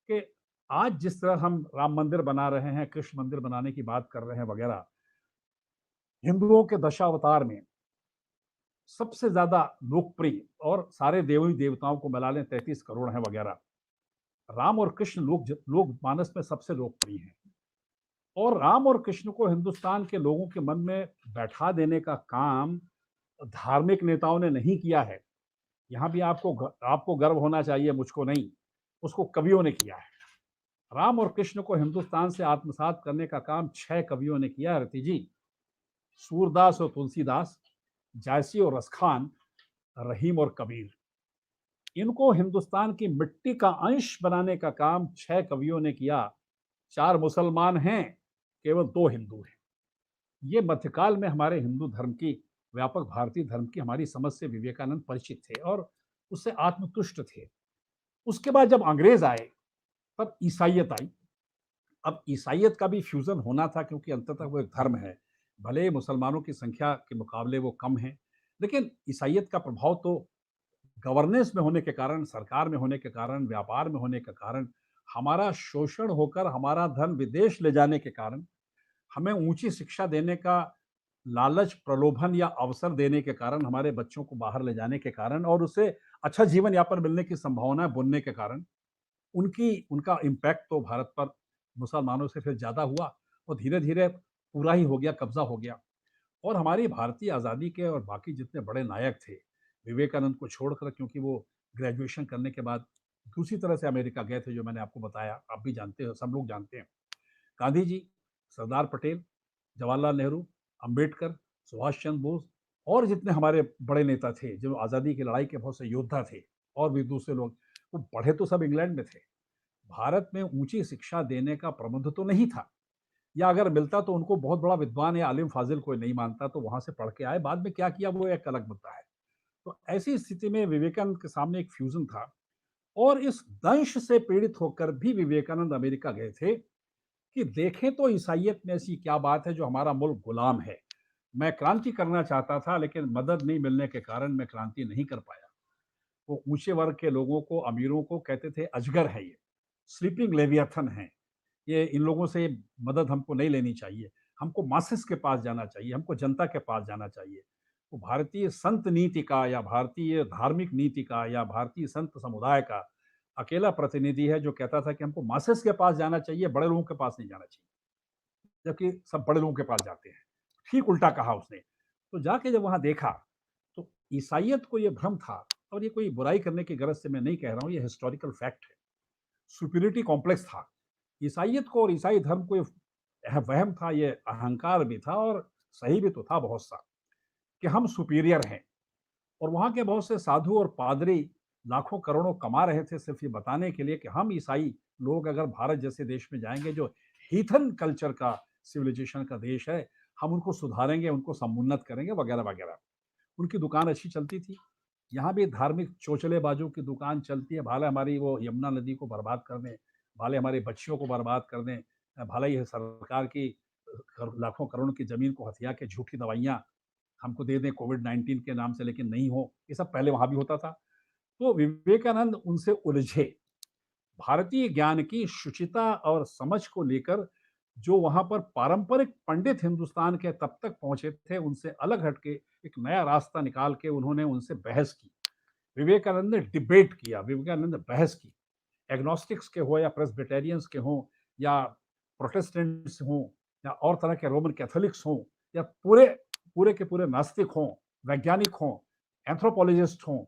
कि आज जिस तरह हम राम मंदिर बना रहे हैं, कृष्ण मंदिर बनाने की बात कर रहे हैं वगैरह, हिंदुओं के दशावतार में सबसे ज़्यादा लोकप्रिय, और सारे देवी देवताओं को मिला लें 33 करोड़ हैं वगैरह, राम और कृष्ण लोकमानस में सबसे लोकप्रिय हैं। और राम और कृष्ण को हिंदुस्तान के लोगों के मन में बैठा देने का काम धार्मिक नेताओं ने नहीं किया है। यहाँ भी आपको गर्व होना चाहिए, मुझको नहीं। उसको कवियों ने किया है। राम और कृष्ण को हिंदुस्तान से आत्मसात करने का काम 6 कवियों ने किया है, रति जी। सूरदास और तुलसीदास, जायसी और रसखान, रहीम और कबीर। इनको हिंदुस्तान की मिट्टी का अंश बनाने का काम 6 कवियों ने किया। 4 मुसलमान हैं, केवल 2 हिंदू हैं। ये मध्यकाल में हमारे हिंदू धर्म की, व्यापक भारतीय धर्म की हमारी समझ से विवेकानंद परिचित थे और उससे आत्मतुष्ट थे। उसके बाद जब अंग्रेज आए, तब ईसाइयत आई। अब ईसाइयत का भी फ्यूजन होना था, क्योंकि अंततः वो एक धर्म है। भले ही मुसलमानों की संख्या के मुकाबले वो कम है, लेकिन ईसाइयत का प्रभाव तो गवर्नेंस में होने के कारण, सरकार में होने के कारण, व्यापार में होने के कारण, हमारा शोषण होकर हमारा धन विदेश ले जाने के कारण, हमें ऊंची शिक्षा देने का लालच, प्रलोभन या अवसर देने के कारण, हमारे बच्चों को बाहर ले जाने के कारण और उससे अच्छा जीवन यापन मिलने की संभावनाएं बुनने के कारण, उनकी उनका इम्पैक्ट तो भारत पर मुसलमानों से फिर ज़्यादा हुआ और धीरे-धीरे पूरा ही हो गया, कब्ज़ा हो गया। और हमारी भारतीय आज़ादी के और बाकी जितने बड़े नायक थे, विवेकानंद को छोड़कर, क्योंकि वो ग्रेजुएशन करने के बाद दूसरी तरह से अमेरिका गए थे, जो मैंने आपको बताया, आप भी जानते हो, सब लोग जानते हैं। गांधी जी, सरदार पटेल, जवाहरलाल नेहरू, अंबेडकर, सुभाष चंद्र बोस और जितने हमारे बड़े नेता थे, जो आज़ादी की लड़ाई के बहुत से योद्धा थे, और भी दूसरे लोग, वो पढ़े तो सब इंग्लैंड में थे। भारत में ऊँची शिक्षा देने का प्रबंध तो नहीं था, या अगर मिलता तो उनको बहुत बड़ा विद्वान या आलिम फाजिल कोई नहीं मानता, तो वहाँ से पढ़ के आए। बाद में क्या किया वो एक अलग मुद्दा है। तो ऐसी स्थिति में विवेकानंद के सामने एक फ्यूज़न था, और इस दंश से पीड़ित होकर भी विवेकानंद अमेरिका गए थे कि देखें तो ईसाइयत में ऐसी क्या बात है जो हमारा मुल्क गुलाम है। मैं क्रांति करना चाहता था, लेकिन मदद नहीं मिलने के कारण मैं क्रांति नहीं कर पाया। वो ऊँचे वर्ग के लोगों को, अमीरों को कहते थे अजगर है ये, स्लीपिंग लेवियाथन है। ये इन लोगों से मदद हमको नहीं लेनी चाहिए। हमको मासेस के पास जाना चाहिए, हमको जनता के पास जाना चाहिए। तो भारतीय संत नीति का या भारतीय धार्मिक नीति का या भारतीय संत समुदाय का अकेला प्रतिनिधि है जो कहता था कि हमको मासेस के पास जाना चाहिए, बड़े लोगों के पास नहीं जाना चाहिए। जबकि सब बड़े लोगों के पास जाते हैं। ठीक उल्टा कहा उसने। तो जाके जब वहाँ देखा, तो ईसाइयत को ये भ्रम था, और ये कोई बुराई करने की गरज से मैं नहीं कह रहा हूँ, ये हिस्टोरिकल फैक्ट है। सुपीरियरिटी कॉम्प्लेक्स था। ईसाइयत को और ईसाई धर्म को ये वहम था, ये अहंकार भी था, और सही भी तो था बहुत सा, कि हम सुपीरियर हैं। और वहाँ के बहुत से साधु और पादरी लाखों करोड़ों कमा रहे थे सिर्फ ये बताने के लिए कि हम ईसाई लोग अगर भारत जैसे देश में जाएंगे, जो हीथन कल्चर का, सिविलाइजेशन का देश है, हम उनको सुधारेंगे, उनको समुन्नत करेंगे वगैरह वगैरह। उनकी दुकान अच्छी चलती थी। यहाँ भी धार्मिक चोचलेबाजों की दुकान चलती है, भले हमारी वो यमुना नदी को बर्बाद कर दें, भले हमारी बच्चियों को बर्बाद कर दें, भले ही सरकार की लाखों करोड़ की ज़मीन को हथिया के झूठी दवाइयाँ हमको दे दें कोविड-19 के नाम से, लेकिन नहीं हो, ये सब पहले वहाँ भी होता था। तो विवेकानंद उनसे उलझे। भारतीय ज्ञान की शुचिता और समझ को लेकर जो वहाँ पर पारंपरिक पंडित हिंदुस्तान के तब तक पहुँचे थे, उनसे अलग हट के एक नया रास्ता निकाल के उन्होंने उनसे बहस की। विवेकानंद ने डिबेट किया, विवेकानंद ने बहस की। एग्नोस्टिक्स के हो या प्रेस्बिटेरियंस के हों या प्रोटेस्टेंट्स हों या और तरह के रोमन कैथोलिक्स हों या पूरे पूरे के पूरे नास्तिक हों, वैज्ञानिक हों, एंथ्रोपोलॉजिस्ट हों,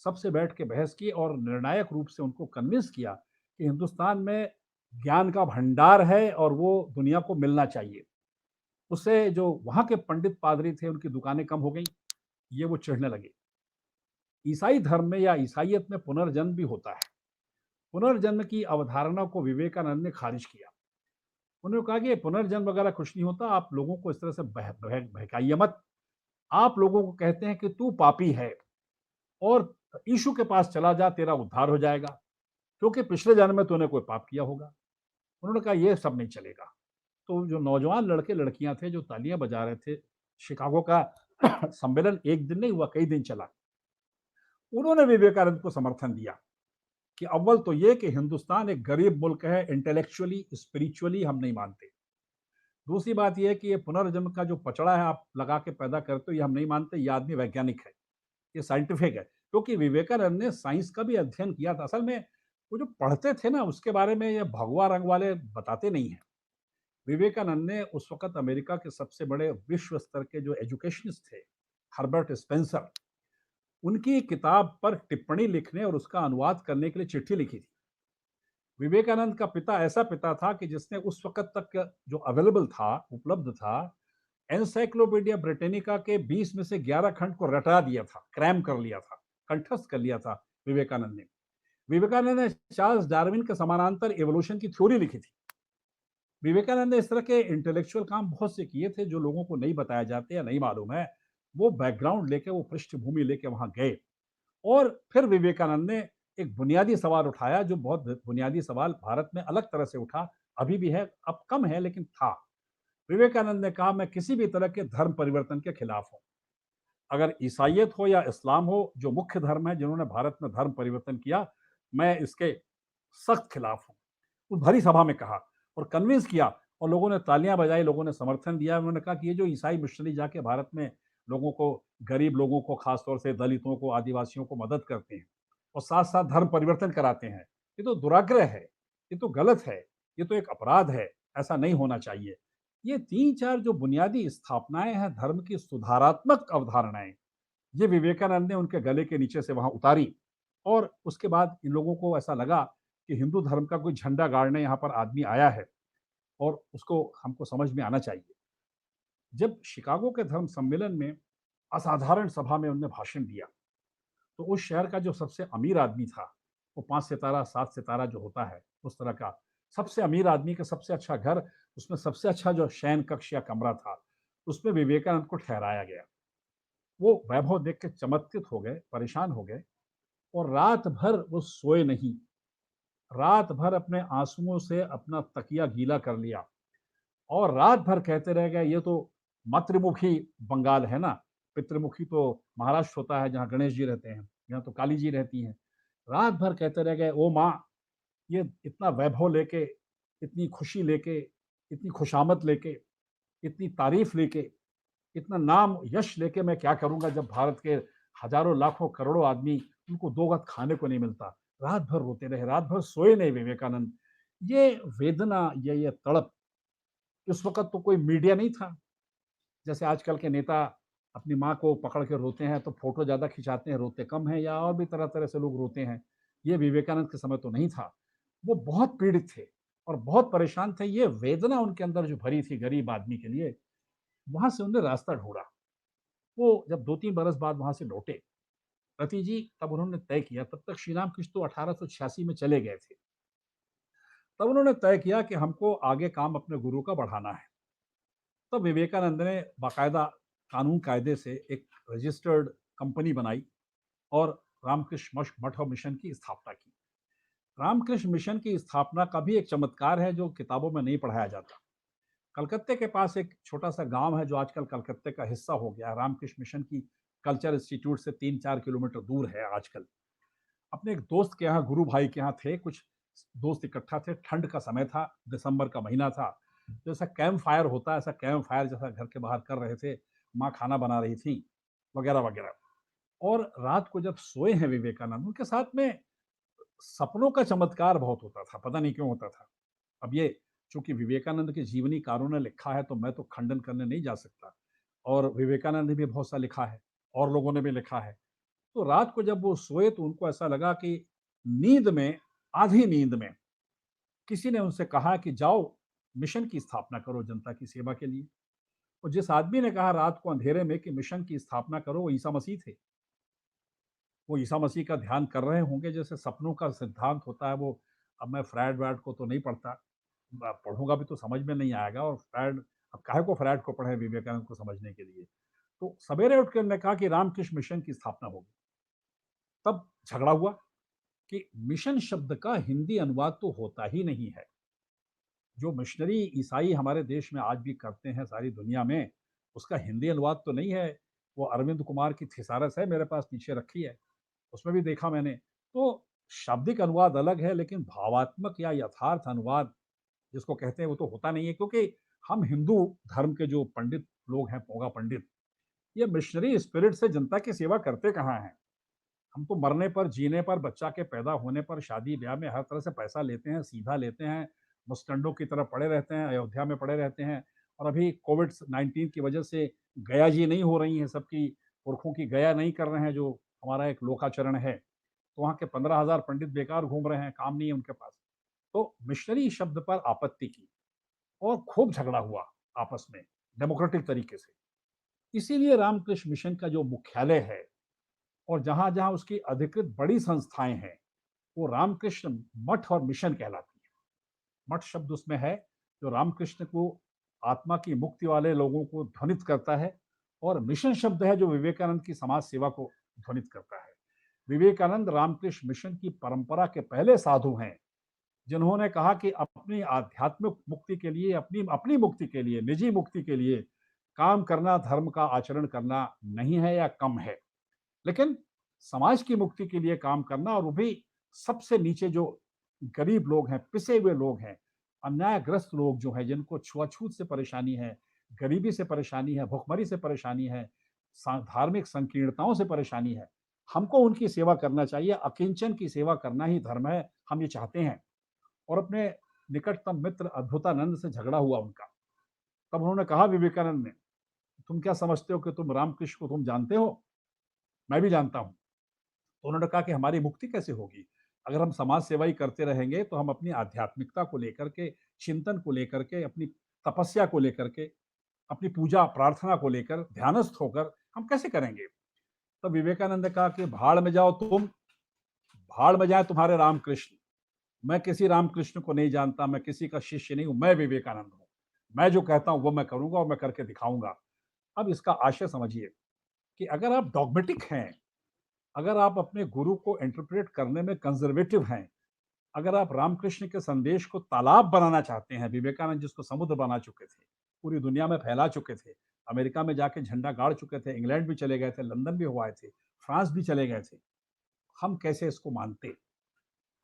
सबसे बैठ के बहस की और निर्णायक रूप से उनको कन्विंस किया कि हिंदुस्तान में ज्ञान का भंडार है और वो दुनिया को मिलना चाहिए। उससे जो वहाँ के पंडित पादरी थे, उनकी दुकानें कम हो गई, ये वो चिढ़ने लगे। ईसाई धर्म में या ईसाइयत में पुनर्जन्म भी होता है। पुनर्जन्म की अवधारणा को विवेकानंद ने खारिज किया। उन्होंने कहा कि ये पुनर्जन्म वगैरह कुछ नहीं होता, आप लोगों को इस तरह से बहकाइए मत। आप लोगों को कहते हैं कि तू पापी है और यीशु के पास चला जा, तेरा उद्धार हो जाएगा, क्योंकि पिछले जन्म में तूने कोई पाप किया होगा। उन्होंने कहा ये सब नहीं चलेगा। तो जो नौजवान लड़के लड़कियां थे जो तालियां बजा रहे थे, शिकागो का सम्मेलन एक दिन नहीं हुआ, कई दिन चला। उन्होंने विवेकानंद को समर्थन दिया कि अव्वल तो ये कि हिंदुस्तान एक गरीब मुल्क है, इंटेलेक्चुअली स्पिरिचुअली हम नहीं मानते। दूसरी बात ये है कि ये पुनर्जन्म का जो पचड़ा है आप लगा के पैदा करते हो, ये हम नहीं मानते, ये आदमी वैज्ञानिक है, ये साइंटिफिक है। क्योंकि विवेकानंद ने साइंस का भी अध्ययन किया था। असल में वो जो पढ़ते थे ना, उसके बारे में ये भगवा रंग वाले बताते नहीं हैं। विवेकानंद ने उस वक़्त अमेरिका के सबसे बड़े विश्व स्तर के जो एजुकेशनिस्ट थे, हर्बर्ट स्पेंसर, उनकी किताब पर टिप्पणी लिखने और उसका अनुवाद करने के लिए चिट्ठी लिखी थी। विवेकानंद का पिता ऐसा पिता था कि जिसने उस वक़्त तक जो अवेलेबल था, उपलब्ध था, एनसाइक्लोपीडिया ब्रिटानिका के 20 में से 11 खंड को रटा दिया था, क्रैम कर लिया था, कंठस्थ कर लिया था विवेकानंद ने। विवेकानंद ने चार्ल्स डार्विन के समानांतर इवोल्यूशन की थ्योरी लिखी थी। विवेकानंद ने इस तरह के इंटेलेक्चुअल काम बहुत से किए थे जो लोगों को नहीं बताए जाते या नहीं मालूम है। वो बैकग्राउंड लेके, वो पृष्ठभूमि लेके वहां गए और फिर विवेकानंद ने एक बुनियादी सवाल उठाया, जो बहुत बुनियादी सवाल भारत में अलग तरह से उठा, अभी भी है, अब कम है लेकिन था। विवेकानंद ने कहा मैं किसी भी तरह के धर्म परिवर्तन के खिलाफ हूं। अगर ईसाइयत हो या इस्लाम हो, जो मुख्य धर्म है जिन्होंने भारत में धर्म परिवर्तन किया, मैं इसके सख्त खिलाफ हूं। वो भरी सभा में कहा और कन्विंस किया और लोगों ने तालियां बजाई, लोगों ने समर्थन दिया। उन्होंने कहा कि ये जो ईसाई मिशनरी जाके भारत में लोगों को, गरीब लोगों को, खासतौर से दलितों को, आदिवासियों को मदद करते हैं और साथ साथ धर्म परिवर्तन कराते हैं, ये तो दुराग्रह है, ये तो गलत है, ये तो एक अपराध है, ऐसा नहीं होना चाहिए। ये तीन चार जो बुनियादी स्थापनाएं हैं धर्म की, सुधारात्मक अवधारणाएं, ये विवेकानंद ने उनके गले के नीचे से वहां उतारी। और उसके बाद इन लोगों को ऐसा लगा कि हिंदू धर्म का कोई झंडा गाड़ने यहाँ पर आदमी आया है और उसको हमको समझ में आना चाहिए। जब शिकागो के धर्म सम्मेलन में असाधारण सभा में उन्होंने भाषण दिया, तो उस शहर का जो सबसे अमीर आदमी था, वो 5 सितारा 7 सितारा जो होता है उस तरह का सबसे अमीर आदमी का सबसे अच्छा घर, उसमें सबसे अच्छा जो शयन कक्ष या कमरा था, उसमें विवेकानंद को ठहराया गया। वो वैभव देख के चमत्कृत हो गए, परेशान हो गए और रात भर वो सोए नहीं। रात भर अपने आंसुओं से अपना तकिया गीला कर लिया और रात भर कहते रह गए, ये तो मातृमुखी बंगाल है ना, पितृमुखी तो महाराष्ट्र होता है जहाँ गणेश जी रहते हैं, यहाँ तो काली जी रहती हैं। रात भर कहते रह गए, ओ माँ, ये इतना वैभव लेके, इतनी खुशी लेके, इतनी खुशामद लेके, इतनी तारीफ लेके, इतना नाम यश लेके मैं क्या करूंगा जब भारत के हजारों लाखों करोड़ों आदमी, उनको दो वक्त खाने को नहीं मिलता। रात भर रोते रहे, रात भर सोए नहीं विवेकानंद। ये वेदना, ये तड़प, उस वक्त तो कोई मीडिया नहीं था। जैसे आजकल के नेता अपनी माँ को पकड़ के रोते हैं तो फोटो ज्यादा खिंचाते हैं, रोते कम है, या और भी तरह तरह से लोग रोते हैं। ये विवेकानंद के समय तो नहीं था। वो बहुत पीड़ित थे और बहुत परेशान थे। ये वेदना उनके अंदर जो भरी थी गरीब आदमी के लिए, वहां से उन्होंने रास्ता ढूंढा। वो जब 2-3 बरस बाद वहां से लौटे, रति जी, तब उन्होंने तय किया, तब तक श्री राम कृष्ण तो 1886 में चले गए थे। तब उन्होंने तय किया कि हमको आगे काम अपने गुरु का बढ़ाना है। तब विवेकानंद ने बाकायदा कानून कायदे से एक रजिस्टर्ड कंपनी बनाई और रामकृष्ण मठ और मिशन की स्थापना की। रामकृष्ण मिशन की स्थापना का भी एक चमत्कार है जो किताबों में नहीं पढ़ाया जाता। कलकत्ते के पास एक छोटा-सा गाँव है जो आजकल कलकत्ते का हिस्सा हो गया है। रामकृष्ण मिशन की कल्चर इंस्टीट्यूट से 3-4 किलोमीटर दूर है आजकल। अपने एक दोस्त के यहाँ, गुरु भाई के यहाँ थे, कुछ दोस्त इकट्ठा थे, ठंड का समय था, दिसंबर का महीना था। तो ऐसा कैंप फायर होता है, ऐसा कैंप फायर जैसा घर के बाहर कर रहे थे। माँ खाना बना रही थीं, वगैरह-वगैरह। और रात को जब सोए हैं विवेकानंद, उनके साथ में सपनों का चमत्कार बहुत होता था, पता नहीं क्यों होता था। अब ये चूँकि विवेकानंद के जीवनीकारों ने लिखा है, तो मैं तो खंडन करने नहीं जा सकता, और विवेकानंद ने भी बहुत सा लिखा है, और लोगों ने भी लिखा है। तो रात को जब वो सोए तो उनको ऐसा लगा कि नींद में, आधी नींद में, किसी ने उनसे कहा कि जाओ मिशन की स्थापना करो जनता की सेवा के लिए। और जिस आदमी ने कहा रात को अंधेरे में कि मिशन की स्थापना करो, वो ईसा मसीह थे। वो ईसा मसीह का ध्यान कर रहे होंगे, जैसे सपनों का सिद्धांत होता है वो। अब मैं फ्रायड-व्रायड को तो नहीं पढ़ता, पढ़ूँगा भी तो समझ में नहीं आएगा, और फ्रायड, अब काहे को फ्रायड को पढ़ें विवेकानंद को समझने के लिए। तो सवेरे उठ के उन्होंने कहा कि रामकृष्ण मिशन की स्थापना होगी। तब झगड़ा हुआ कि मिशन शब्द का हिंदी अनुवाद तो होता ही नहीं है। जो मिशनरी ईसाई हमारे देश में आज भी करते हैं सारी दुनिया में, उसका हिंदी अनुवाद तो नहीं है। वो अरविंद कुमार की थिसारस है, मेरे पास पीछे रखी है, उसमें भी देखा मैंने। तो शाब्दिक अनुवाद अलग है, लेकिन भावात्मक या यथार्थ अनुवाद जिसको कहते हैं वो तो होता नहीं है, क्योंकि हम हिंदू धर्म के जो पंडित लोग हैं, पोंगा पंडित, ये मिशनरी स्पिरिट से जनता की सेवा करते कहाँ हैं। हम तो मरने पर, जीने पर, बच्चा के पैदा होने पर, शादी-ब्याह में हर तरह से पैसा लेते हैं, सीधा लेते हैं, मुस्टंडों की तरह पड़े रहते हैं, अयोध्या में पड़े रहते हैं। और अभी कोविड-19 की वजह से गया जी नहीं हो रही हैं, सबकी पुरखों की गया नहीं कर रहे हैं, जो हमारा एक लोकाचरण है। तो वहाँ के 15,000 पंडित बेकार घूम रहे हैं, काम नहीं है उनके पास। तो मिशनरी शब्द पर आपत्ति की, और खूब झगड़ा हुआ आपस में, डेमोक्रेटिक तरीके से। इसीलिए रामकृष्ण मिशन का जो मुख्यालय है, और जहाँ-जहाँ उसकी अधिकृत बड़ी संस्थाएँ हैं, वो रामकृष्ण मठ और मिशन कहलाती हैं। मठ शब्द उसमें है, जो रामकृष्ण को, आत्मा की मुक्ति वाले लोगों को ध्वनित करता है, और मिशन शब्द है जो विवेकानंद की समाज सेवा को ध्वनित करता है। विवेकानंद रामकृष्ण मिशन की परंपरा के पहले साधु हैं, जिन्होंने कहा कि अपनी आध्यात्मिक मुक्ति के लिए, अपनी अपनी मुक्ति के लिए, निजी मुक्ति के लिए काम करना धर्म का आचरण करना नहीं है या कम है। लेकिन समाज की मुक्ति के लिए काम करना, और वो भी सबसे नीचे जो गरीब लोग हैं, पिसे हुए लोग हैं, अन्यायग्रस्त लोग जो हैं, जिनको छुआछूत से परेशानी है, गरीबी से परेशानी है, भुखमरी से परेशानी है, धार्मिक संकीर्णताओं से परेशानी है, हमको उनकी सेवा करना चाहिए। अकिंचन की सेवा करना ही धर्म है, हम ये चाहते हैं। और अपने निकटतम मित्र अद्भुतानंद से झगड़ा हुआ उनका। तब उन्होंने कहा विवेकानंद ने, तुम क्या समझते हो कि तुम रामकृष्ण को तुम जानते हो? मैं भी जानता हूँ। तो उन्होंने कहा कि हमारी मुक्ति कैसे होगी? अगर हम समाज सेवा ही करते रहेंगे, तो हम अपनी आध्यात्मिकता को लेकर के, चिंतन को लेकर के, अपनी तपस्या को लेकर के, अपनी पूजा प्रार्थना को लेकर ध्यानस्थ होकर हम कैसे करेंगे? तब विवेकानंद ने कहा कि भाड़ में जाओ तुम, भाड़ में जाए तुम्हारे रामकृष्ण। मैं किसी रामकृष्ण को नहीं जानता, मैं किसी का शिष्य नहीं हूँ, मैं विवेकानंद हूँ। मैं जो कहता हूँ वो मैं करूँगा, और मैं करके दिखाऊँगा। अब इसका आशय समझिए कि अगर आप डॉगमेटिक हैं, अगर आप अपने गुरु को इंटरप्रेट करने में कंजर्वेटिव हैं, अगर आप रामकृष्ण के संदेश को तालाब बनाना चाहते हैं, विवेकानंद जिसको समुद्र बना चुके थे, पूरी दुनिया में फैला चुके थे, अमेरिका में जाके झंडा गाड़ चुके थे, इंग्लैंड भी चले गए थे, लंदन भी हो आए थे, फ्रांस भी चले गए थे, हम कैसे इसको मानते?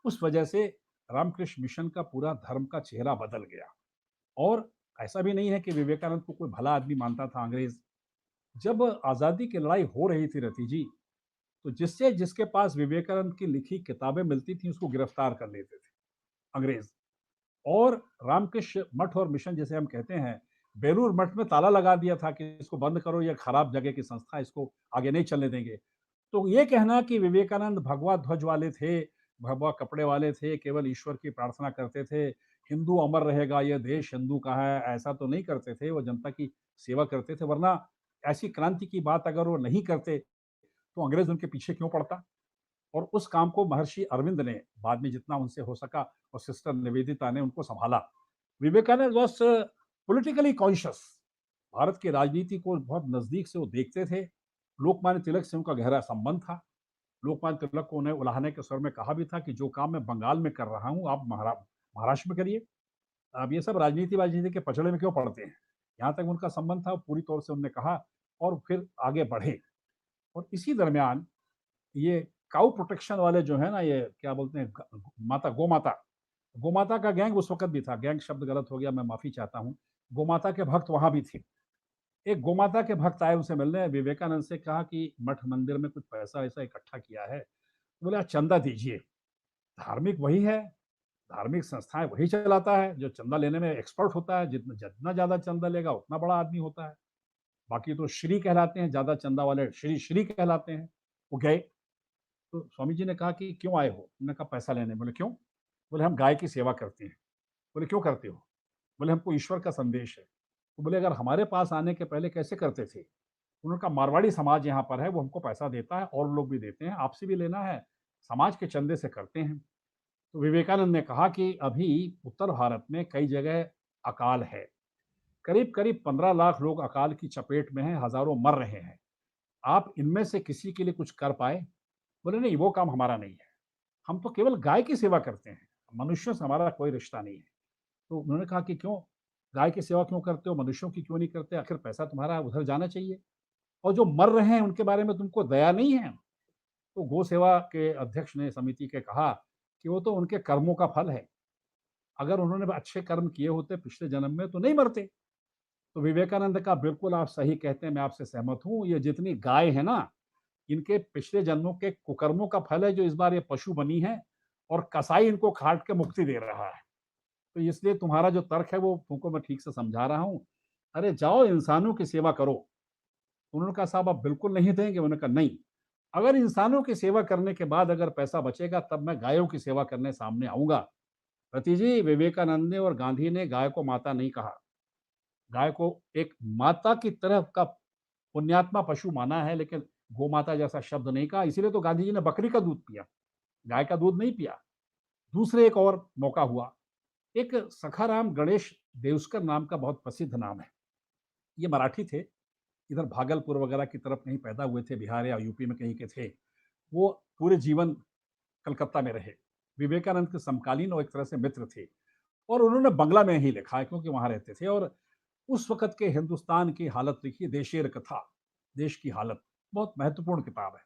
उस वजह से रामकृष्ण मिशन का पूरा धर्म का चेहरा बदल गया। और ऐसा भी नहीं है कि विवेकानंद को कोई भला आदमी मानता था अंग्रेज। जब आज़ादी की लड़ाई हो रही थी रति जी, तो जिससे जिसके पास विवेकानंद की लिखी किताबें मिलती थी, उसको गिरफ्तार कर लेते थे अंग्रेज। और रामकृष्ण मठ और मिशन जिसे हम कहते हैं, बेलूर मठ में ताला लगा दिया था कि इसको बंद करो, ये खराब जगह की संस्था है, इसको आगे नहीं चलने देंगे। तो ये कहना कि विवेकानंद भगवा ध्वज वाले थे, भगवा कपड़े वाले थे, केवल ईश्वर की प्रार्थना करते थे, हिंदू अमर रहेगा, ये देश हिंदू का है, ऐसा तो नहीं करते थे। वो जनता की सेवा करते थे, वरना ऐसी क्रांति की बात अगर वो नहीं करते, तो अंग्रेज उनके पीछे क्यों पड़ता? और उस काम को महर्षि अरविंद ने बाद में जितना उनसे हो सका, और सिस्टर निवेदिता ने उनको संभाला। Vivekananda was politically conscious, Bharat की राजनीति को बहुत नजदीक से वो देखते थे। लोकमान्य तिलक से उनका गहरा संबंध था। लोकमान्य तिलक को उन्हें उलाहने के स्वर में कहा भी था कि जो काम मैं बंगाल में कर रहा हूँ, आप महाराष्ट्र में करिए। अब ये सब राजनीति-वाजनीति के पचड़े में क्यों पड़ते हैं? जहाँ तक उनका संबंध था, वो पूरी तौर से उन्होंने कहा और फिर आगे बढ़े। और इसी दरमियान ये काऊ प्रोटेक्शन वाले जो है ना, ये क्या बोलते हैं, गोमाता, गोमाता का गैंग उस वक़्त भी था। गैंग शब्द गलत हो गया, मैं माफ़ी चाहता हूँ। गोमाता के भक्त वहाँ भी थे। एक गोमाता के भक्त आए उनसे मिलने, विवेकानंद से कहा कि मठ मंदिर में कुछ पैसा-वैसा इकट्ठा किया है। तो बोले, चंदा दीजिए। धार्मिक वही है, धार्मिक संस्थाएँ वही चलाता है, जो चंदा लेने में एक्सपर्ट होता है। जितना जितना ज़्यादा चंदा लेगा, उतना बड़ा आदमी होता है। बाकी तो श्री कहलाते हैं, ज़्यादा चंदा वाले श्री कहलाते हैं। वो गए, तो स्वामी जी ने कहा कि क्यों आए हो? उन्होंने कहा पैसा लेने। बोले क्यों? बोले हम गाय की सेवा करते हैं। बोले क्यों करते हो? बोले हमको ईश्वर का संदेश है। तो बोले अगर हमारे पास आने के पहले कैसे करते थे? उन्होंने कहा मारवाड़ी समाज यहाँ पर है, वो हमको पैसा देता है, और लोग भी देते हैं, आपसे भी लेना है, समाज के चंदे से करते हैं। तो विवेकानंद ने कहा कि अभी उत्तर भारत में कई जगह अकाल है। करीब-करीब 15 लाख लोग अकाल की चपेट में हैं, हज़ारों मर रहे हैं। आप इनमें से किसी के लिए कुछ कर पाए? बोले नहीं, वो काम हमारा नहीं है। हम तो केवल गाय की सेवा करते हैं, मनुष्यों से हमारा कोई रिश्ता नहीं है। तो उन्होंने कहा कि क्यों? गाय की सेवा क्यों करते हो? मनुष्यों की क्यों नहीं करते? आखिर पैसा तुम्हारा उधर जाना चाहिए। और जो मर रहे हैं उनके बारे में तुमको दया नहीं है? तो गो सेवा के अध्यक्ष ने समिति के कहा कि वो तो उनके कर्मों का फल है। अगर उन्होंने अच्छे कर्म किए होते पिछले जन्म में तो नहीं मरते। तो विवेकानंद का बिल्कुल आप सही कहते हैं, मैं आपसे सहमत हूँ। ये जितनी गाय है ना, इनके पिछले जन्मों के कुकर्मों का फल है जो इस बार ये पशु बनी है, और कसाई इनको काट के मुक्ति दे रहा है। तो इसलिए तुम्हारा जो तर्क है वो तुमको मैं ठीक से समझा रहा हूँ। अरे जाओ इंसानों की सेवा करो। उन्होंने कहा साहब आप बिल्कुल नहीं देंगे? उन्होंने कहा नहीं। अगर इंसानों की सेवा करने के बाद अगर पैसा बचेगा तब मैं गायों की सेवा करने सामने आऊँगा। रति जी, विवेकानंद ने और गांधी ने गाय को माता नहीं कहा। गाय को एक माता की तरह का पुण्यात्मा पशु माना है, लेकिन गोमाता जैसा शब्द नहीं कहा। इसीलिए तो गांधी जी ने बकरी का दूध पिया, गाय का दूध नहीं पिया। दूसरे एक और मौका हुआ। एक सखाराम गणेश देउस्कर नाम का बहुत प्रसिद्ध नाम है। ये मराठी थे, इधर भागलपुर वगैरह की तरफ कहीं पैदा हुए थे, बिहार या यूपी में कहीं के थे। वो पूरे जीवन कलकत्ता में रहे। विवेकानंद के समकालीन और एक तरह से मित्र थे, और उन्होंने बंगला में ही लिखा है क्योंकि वहाँ रहते थे। और उस वक़्त के हिंदुस्तान की हालत लिखी, देशेर कथा, देश की हालत, बहुत महत्वपूर्ण किताब है।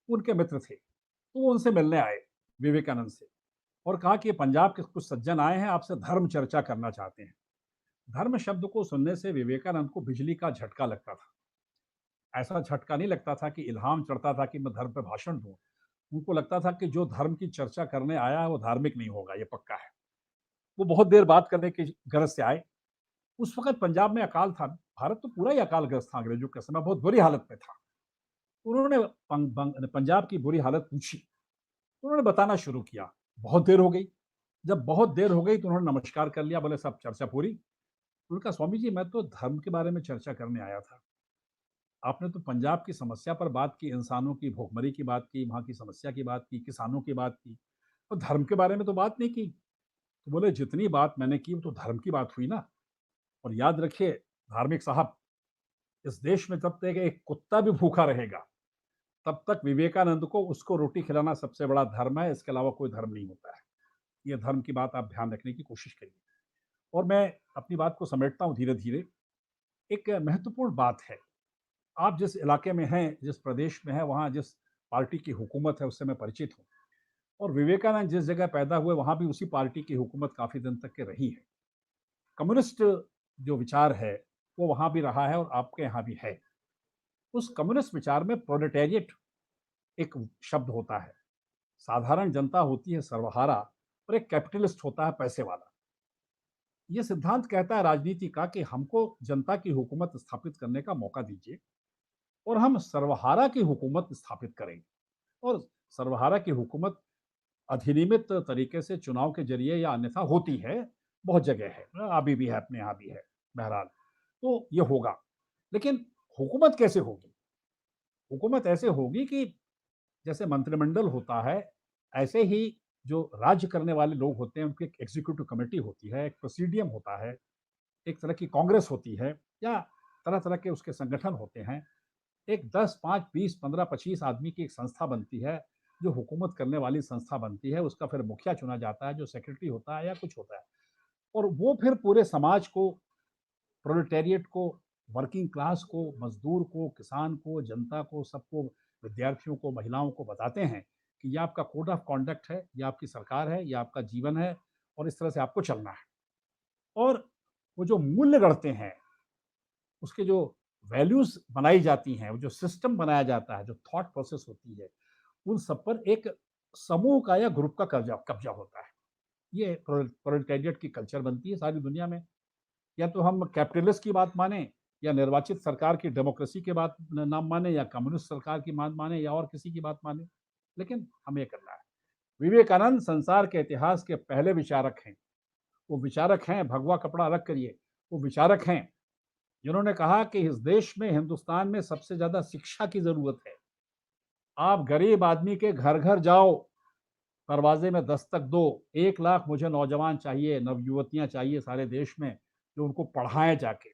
उनके मित्र थे, तो वो उनसे मिलने आए विवेकानंद से, और कहा कि पंजाब के कुछ सज्जन आए हैं, आपसे धर्म चर्चा करना चाहते हैं। धर्म शब्द को सुनने से विवेकानंद को बिजली का झटका लगता था। ऐसा झटका नहीं लगता था कि इल्हाम चढ़ता था कि मैं धर्म पे भाषण दूँ। उनको लगता था कि जो धर्म की चर्चा करने आया है वो धार्मिक नहीं होगा, ये पक्का है। वो बहुत देर बात करने की गरज से आए। उस वक़्त पंजाब में अकाल था, भारत तो पूरा ही अकालग्रस्त था अंग्रेज़ों के समय, बहुत बुरी हालत में था। उन्होंने पंजाब की बुरी हालत पूछी, तो उन्होंने बताना शुरू किया। बहुत देर हो गई। जब बहुत देर हो गई तो उन्होंने नमस्कार कर लिया, बोले साहब चर्चा पूरी? उन्होंने कहा स्वामी जी मैं तो धर्म के बारे में चर्चा करने आया था। आपने तो पंजाब की समस्या पर बात की, इंसानों की भूखमरी की बात की, वहाँ की समस्या की बात की, किसानों की बात की, और धर्म के बारे में तो बात नहीं की। तो बोले जितनी बात मैंने की वो तो धर्म की बात हुई ना। और याद रखिए धार्मिक साहब, इस देश में जब तक एक कुत्ता भी भूखा रहेगा, तब तक विवेकानंद को उसको रोटी खिलाना सबसे बड़ा धर्म है, इसके अलावा कोई धर्म नहीं होता है। ये धर्म की बात आप ध्यान रखने की कोशिश करिए। और मैं अपनी बात को समेटता हूँ धीरे-धीरे। एक महत्वपूर्ण बात है, आप जिस इलाके में हैं, जिस प्रदेश में हैं, वहाँ जिस पार्टी की हुकूमत है उससे मैं परिचित हूँ, और विवेकानंद जिस जगह पैदा हुए वहाँ भी उसी पार्टी की हुकूमत काफ़ी दिन तक के रही है। कम्युनिस्ट जो विचार है, वो वहाँ भी रहा है और आपके यहाँ भी है। उस कम्युनिस्ट विचार में प्रोलेटेरिएट एक शब्द होता है। साधारण जनता होती है सर्वहारा, और एक कैपिटलिस्ट होता है पैसे वाला। ये सिद्धांत कहता है राजनीति का कि हमको जनता की हुकूमत स्थापित करने का मौका दीजिए, और हम सर्वहारा की हुकूमत स्थापित करेंगे। और सर्वहारा की हुकूमत अधिनियमित तरीके से चुनाव के जरिए या अन्यथा होती है, बहुत जगह है, अभी भी है, अपने यहाँ भी है, बहरहाल। तो ये होगा, लेकिन हुकूमत कैसे होगी? हुकूमत ऐसे होगी कि जैसे मंत्रिमंडल होता है, ऐसे ही जो राज्य करने वाले लोग होते हैं, उनकी एक एग्जीक्यूटिव कमेटी होती है, एक प्रेसिडियम होता है, एक तरह की कांग्रेस होती है, या तरह-तरह के उसके संगठन होते हैं। एक 10, 5, 20, 15, 25 आदमी की एक संस्था बनती है, जो हुकूमत करने वाली संस्था बनती है, उसका फिर मुखिया चुना जाता है, जो सेक्रेटरी होता है या कुछ होता है। और वो फिर पूरे समाज को, प्रोलेटेरिएट को, वर्किंग क्लास को, मजदूर को, किसान को, जनता को, सबको, विद्यार्थियों को, महिलाओं को बताते हैं कि ये आपका कोड ऑफ कॉन्डक्ट है, ये आपकी सरकार है, ये आपका जीवन है और इस तरह से आपको चलना है। और वो जो मूल्य गढ़ते हैं, उसके जो वैल्यूज बनाई जाती हैं, वो जो सिस्टम बनाया जाता है, जो थॉट प्रोसेस होती है, उन सब पर एक समूह का या ग्रुप का कब्जा कब्जा होता है। ये प्रोलेटारिएट की कल्चर बनती है सारी दुनिया में। या तो हम कैपिटलिस्ट की बात माने, या निर्वाचित सरकार की डेमोक्रेसी के बात नाम माने, या कम्युनिस्ट सरकार की बात माने, या और किसी की बात माने, लेकिन हमें करना है। विवेकानंद संसार के इतिहास के पहले विचारक हैं। वो विचारक हैं, भगवा कपड़ा अलग करिए, वो विचारक हैं जिन्होंने कहा कि इस देश में, हिंदुस्तान में सबसे ज्यादा शिक्षा की जरूरत है। आप गरीब आदमी के घर घर जाओ, दरवाजे में दस्तक दो, 1 लाख मुझे नौजवान चाहिए, नवयुवतियां चाहिए सारे देश में, जो उनको पढ़ाएं जाके,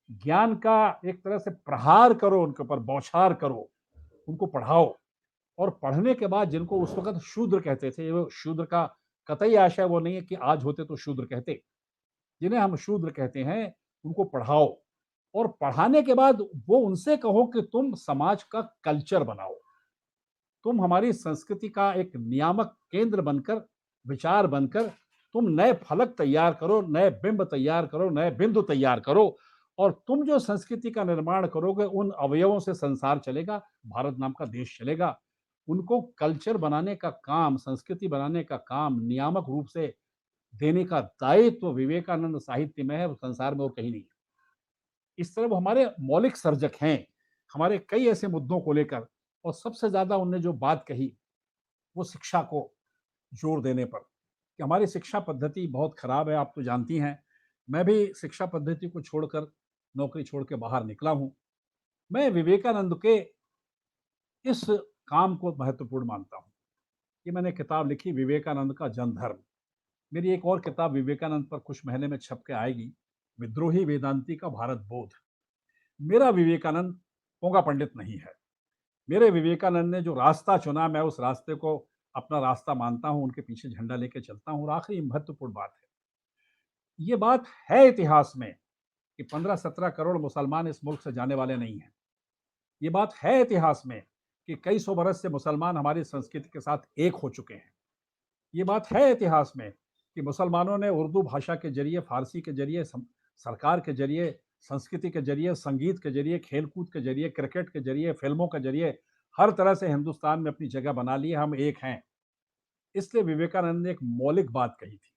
ज्ञान का एक तरह से प्रहार करो, उनके ऊपर बौछार करो, उनको पढ़ाओ। और पढ़ने के बाद, जिनको उस वक्त शूद्र कहते थे, वो शूद्र का कतई आशय वो नहीं है कि आज होते तो शूद्र कहते, जिन्हें हम शूद्र कहते हैं, उनको पढ़ाओ। और पढ़ाने के बाद वो उनसे कहो कि तुम समाज का कल्चर बनाओ, तुम हमारी संस्कृति का एक नियामक केंद्र बनकर, विचार बनकर, तुम नए फलक तैयार करो, नए बिंब तैयार करो, नए बिंदु तैयार करो। और तुम जो संस्कृति का निर्माण करोगे, उन अवयवों से संसार चलेगा, भारत नाम का देश चलेगा। उनको कल्चर बनाने का काम, संस्कृति बनाने का काम नियामक रूप से देने का दायित्व विवेकानंद साहित्य में है, वो संसार में और कहीं नहीं है। इस तरह वो हमारे मौलिक सर्जक हैं, हमारे कई ऐसे मुद्दों को लेकर। और सबसे ज्यादा उनने जो बात कही, वो शिक्षा को जोर देने पर, कि हमारी शिक्षा पद्धति बहुत खराब है। आप तो जानती हैं, मैं भी शिक्षा पद्धति को छोड़कर, नौकरी छोड़ के बाहर निकला हूं। मैं विवेकानंद के इस काम को महत्वपूर्ण मानता हूं कि मैंने किताब लिखी, विवेकानंद का जनधर्म। मेरी एक और किताब विवेकानंद पर कुछ महीने में छप के आएगी, विद्रोही वेदांती का भारत बोध। मेरा विवेकानंद पोंगा पंडित नहीं है। मेरे विवेकानंद ने जो रास्ता चुना, मैं उस रास्ते को अपना रास्ता मानता हूं, उनके पीछे झंडा लेके चलता हूं। और आखिरी महत्वपूर्ण बात है, ये बात है इतिहास में कि 15-17 करोड़ मुसलमान इस मुल्क से जाने वाले नहीं हैं। ये बात है इतिहास में कि कई सौ बरस से मुसलमान हमारी संस्कृति के साथ एक हो चुके हैं। ये बात है इतिहास में कि मुसलमानों ने उर्दू भाषा के जरिए, फारसी के जरिए, सरकार के जरिए, संस्कृति के जरिए, संगीत के जरिए, खेलकूद के जरिए, क्रिकेट के जरिए, फिल्मों के जरिए हर तरह से हिंदुस्तान में अपनी जगह बना ली है। हम एक हैं। इसलिए विवेकानंद ने एक मौलिक बात कही थी,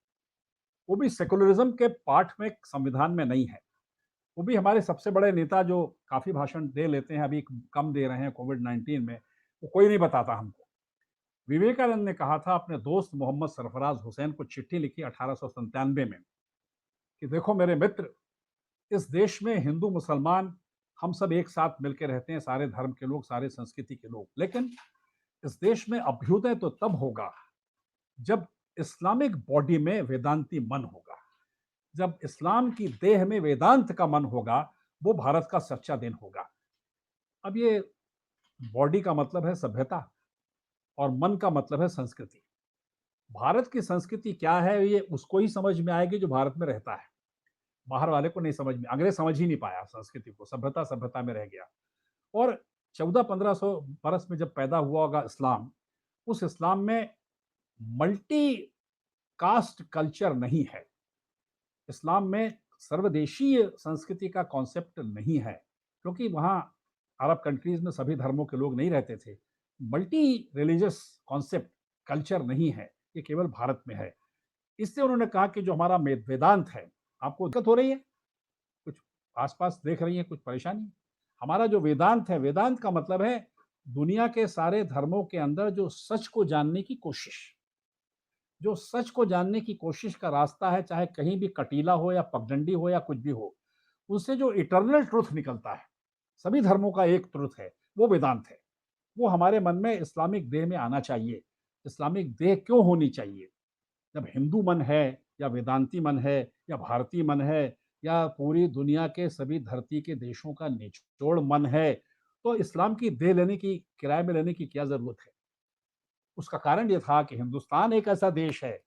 वो भी सेकुलरिज्म के पाठ में, संविधान में नहीं है। वो भी हमारे सबसे बड़े नेता जो काफी भाषण दे लेते हैं, अभी कम दे रहे हैं कोविड-19 में, वो कोई नहीं बताता हमको। विवेकानंद ने कहा था, अपने दोस्त मोहम्मद सरफराज हुसैन को चिट्ठी लिखी 1897 में, कि देखो मेरे मित्र, इस देश में हिंदू मुसलमान हम सब एक साथ मिलकर रहते हैं, सारे धर्म के लोग, सारे संस्कृति के लोग। लेकिन इस देश में अभ्युदय तो तब होगा जब इस्लामिक बॉडी में वेदांती मन होगा, जब इस्लाम की देह में वेदांत का मन होगा, वो भारत का सच्चा दिन होगा। अब ये बॉडी का मतलब है सभ्यता, और मन का मतलब है संस्कृति। भारत की संस्कृति क्या है, ये उसको ही समझ में आएगी जो भारत में रहता है। बाहर वाले को नहीं समझ में, अंग्रेज समझ ही नहीं पाया संस्कृति को, सभ्यता सभ्यता में रह गया। और 1400-1500 बरस में जब पैदा हुआ होगा इस्लाम, उस इस्लाम में मल्टी कास्ट कल्चर नहीं है। इस्लाम में सर्वदेशीय संस्कृति का कॉन्सेप्ट नहीं है, क्योंकि वहाँ अरब कंट्रीज में सभी धर्मों के लोग नहीं रहते थे। मल्टी रिलीजियस कॉन्सेप्ट, कल्चर नहीं है, ये केवल भारत में है। इससे उन्होंने कहा कि जो हमारा वेदांत है, आपको दिक्कत हो रही है, कुछ आसपास देख रही है, कुछ परेशानी? हमारा जो वेदांत है, वेदांत का मतलब है दुनिया के सारे धर्मों के अंदर जो सच को जानने की कोशिश, जो सच को जानने की कोशिश का रास्ता है, चाहे कहीं भी कटीला हो या पगडंडी हो या कुछ भी हो, उससे जो इटर्नल ट्रुथ निकलता है, सभी धर्मों का एक ट्रुथ है, वो वेदांत है। वो हमारे मन में इस्लामिक देह में आना चाहिए। इस्लामिक देह क्यों होनी चाहिए? जब हिंदू मन है, या वेदांती मन है, या भारतीय मन है, या पूरी दुनिया के सभी धरती के देशों का निचोड़ मन है, तो इस्लाम की देह लेने की, किराए में लेने की क्या जरूरत है? उसका कारण यह था कि हिंदुस्तान एक ऐसा देश है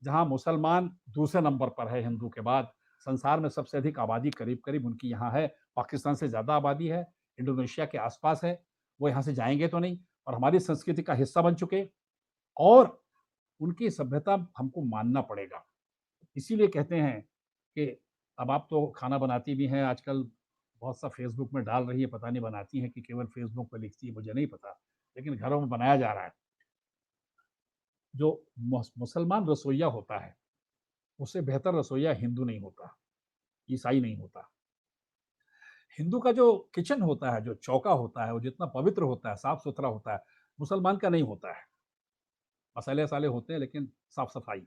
जहाँ मुसलमान दूसरे नंबर पर है हिंदू के बाद। संसार में सबसे अधिक आबादी करीब-करीब उनकी यहाँ है, पाकिस्तान से ज़्यादा आबादी है, इंडोनेशिया के आस-पास है, वो यहाँ से जाएँगे तो नहीं और हमारी संस्कृति का हिस्सा बन चुके और उनकी सभ्यता हमको मानना पड़ेगा। इसीलिए कहते हैं कि अब आप तो खाना बनाती भी हैं आजकल, बहुत सा फ़ेसबुक में डाल रही है, पता नहीं बनाती हैं कि केवल फ़ेसबुक पे लिखती है, मुझे नहीं पता, लेकिन घरों में बनाया जा रहा है। जो मुसलमान रसोइया होता है, उससे बेहतर रसोइया हिंदू नहीं होता, ईसाई नहीं होता। हिंदू का जो किचन होता है, जो चौका होता है, वो जितना पवित्र होता है, साफ-सुथरा होता है, मुसलमान का नहीं होता है। मसाले-वसाले होते हैं लेकिन साफ-सफाई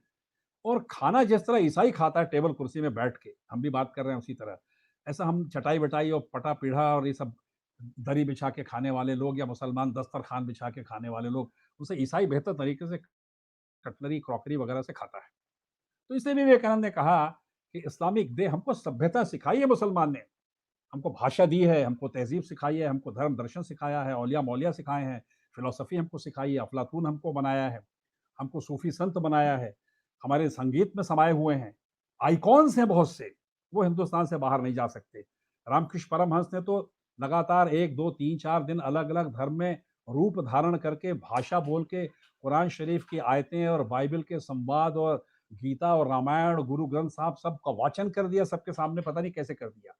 और खाना जिस तरह ईसाई खाता है टेबल कुर्सी में बैठ के, हम भी बात कर रहे हैं उसी तरह, ऐसा हम चटाई-वटाई और पटा-पीढ़ा और ये सब दरी बिछा के खाने वाले लोग या मुसलमान दस्तरखान बिछा के खाने वाले लोग, उसे ईसाई बेहतर तरीके से कटलरी, क्रॉकरी वगैरह से खाता है। तो इसलिए भी विवेकानंद ने कहा कि इस्लामिक दे हमको सभ्यता सिखाई है मुसलमान ने, हमको भाषा दी है, हमको तहज़ीब सिखाई है, हमको धर्म दर्शन सिखाया है, औलिया-मौलिया सिखाए हैं, फ़िलॉसफ़ी हमको सिखाई है, अफ़लातून हमको बनाया है, हमको सूफ़ी संत बनाया है, हमारे संगीत में समाये हुए हैं, आइकॉन्स हैं बहुत से, वो हिंदुस्तान से बाहर नहीं जा सकते। रामकृष्ण परमहंस ने तो लगातार 1, 2, 3, 4 दिन अलग-अलग धर्म में रूप धारण करके, भाषा बोल के, कुरान शरीफ की आयतें और बाइबल के संवाद और गीता और रामायण, गुरु ग्रंथ साहब सबका वाचन कर दिया सबके सामने, पता नहीं कैसे कर दिया।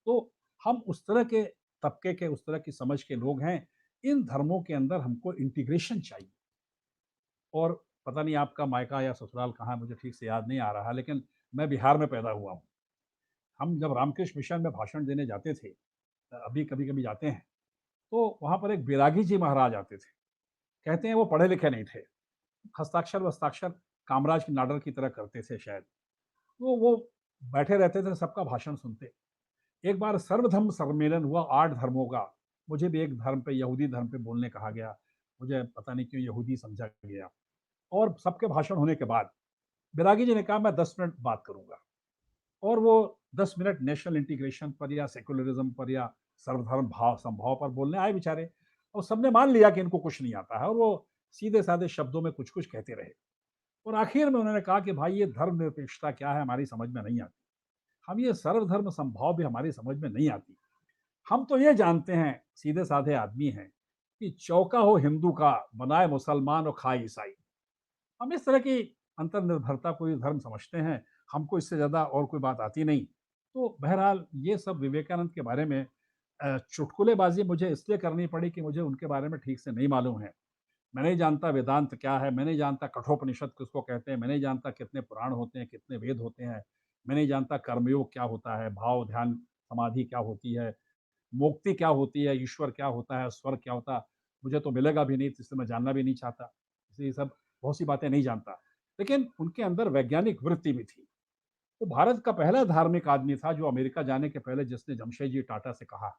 तो हम उस तरह के तबके के, उस तरह की समझ के लोग हैं। इन धर्मों के अंदर हमको इंटीग्रेशन चाहिए और पता नहीं आपका मायका या ससुराल कहाँ है, मुझे ठीक से याद नहीं आ रहा, लेकिन मैं बिहार में पैदा हुआ हूँ। हम जब रामकृष्ण मिशन में भाषण देने जाते थे, अभी कभी-कभी जाते हैं, तो वहाँ पर एक बैरागी जी महाराज आते थे। कहते हैं वो पढ़े-लिखे नहीं थे। हस्ताक्षर-वस्ताक्षर कामराज की नाडर की तरह करते थे शायद। तो वो बैठे रहते थे, सबका भाषण सुनते। एक बार सर्वधर्म सम्मेलन हुआ 8 धर्मों का। मुझे भी एक धर्म पे यहूदी धर्म पे बोलने कहा गया। मुझे पता नहीं क्यों यहूदी समझा गया और सबके भाषण होने के बाद बैरागी जी ने कहा मैं 10 मिनट बात करूँगा और वो 10 मिनट नेशनल इंटीग्रेशन पर या सेक्युलरिज़्म पर या सर्वधर्म भाव समभाव पर बोलने आए बेचारे और सबने मान लिया कि इनको कुछ नहीं आता है और वो सीधे-साधे शब्दों में कुछ-कुछ कहते रहे और आखिर में उन्होंने कहा कि भाई ये धर्मनिरपेक्षता क्या है हमारी समझ में नहीं आती। हम ये सर्वधर्म समभाव भी हमारी समझ में नहीं आती। हम तो ये जानते हैं, सीधे-साधे आदमी हैं, कि चौका हो हिंदू का, बनाए मुसलमान और खाए ईसाई। हम इस तरह की अंतर्निर्भरता को ये धर्म समझते हैं, हमको इससे ज़्यादा और कोई बात आती नहीं। तो बहरहाल ये सब विवेकानंद के बारे में चुटकुलेबाज़ी मुझे इसलिए करनी पड़ी कि मुझे उनके बारे में ठीक से नहीं मालूम है। मैं नहीं जानता वेदांत क्या है, मैं नहीं जानता कठोपनिषद किसको कहते हैं, मैं नहीं जानता कितने पुराण होते हैं, कितने वेद होते हैं, मैं नहीं जानता कर्मयोग क्या होता है, भाव, ध्यान, समाधि क्या होती है, मुक्ति क्या होती है, ईश्वर क्या होता है, स्वर्ग क्या होता है, मुझे तो मिलेगा भी नहीं, तो इसलिए मैं जानना भी नहीं चाहता। इसलिए ये सब बहुत सी बातें नहीं जानता। लेकिन उनके अंदर वैज्ञानिक वृत्ति भी थी। वो भारत का पहला धार्मिक आदमी था जो अमेरिका जाने के पहले जिसने जमशेदजी टाटा से कहा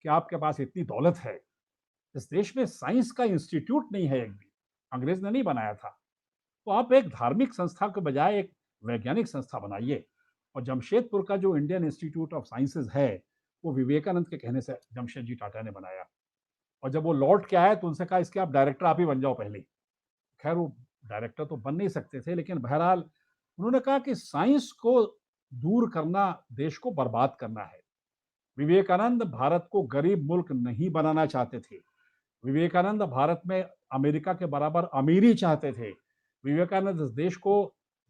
कि आपके पास इतनी दौलत है, इस देश में साइंस का इंस्टीट्यूट नहीं है एक भी, अंग्रेज ने नहीं बनाया था। तो आप एक धार्मिक संस्था के बजाय एक वैज्ञानिक संस्था बनाइए और जमशेदपुर का जो इंडियन इंस्टीट्यूट ऑफ साइंसेज है, वो विवेकानंद के कहने से जमशेदजी टाटा ने बनाया और जब वो लौट के आए तो उनसे कहा इसके आप डायरेक्टर आप ही बन जाओ पहले। खैर वो डायरेक्टर तो बन नहीं सकते थे लेकिन बहरहाल उन्होंने कहा कि साइंस को दूर करना देश को बर्बाद करना है। विवेकानंद भारत को गरीब मुल्क नहीं बनाना चाहते थे। विवेकानंद भारत में अमेरिका के बराबर अमीरी चाहते थे। विवेकानंद इस देश को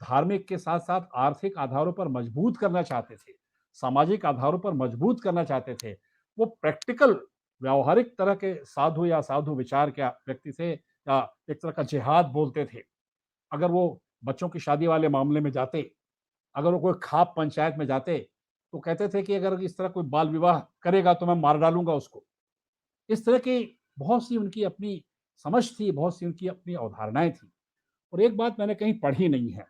धार्मिक के साथ-साथ आर्थिक आधारों पर मजबूत करना चाहते थे, सामाजिक आधारों पर मजबूत करना चाहते थे। वो प्रैक्टिकल व्यावहारिक तरह के साधु या साधु विचार के व्यक्ति थे या एक तरह का जिहाद बोलते थे। अगर वो बच्चों की शादी वाले मामले में जाते, अगर वो कोई खाप पंचायत में जाते, तो कहते थे कि अगर इस तरह कोई बाल विवाह करेगा तो मैं मार डालूँगा उसको। इस तरह की बहुत सी उनकी अपनी समझ थी, बहुत सी उनकी अपनी अवधारणाएँ थी। और एक बात मैंने कहीं पढ़ी नहीं है,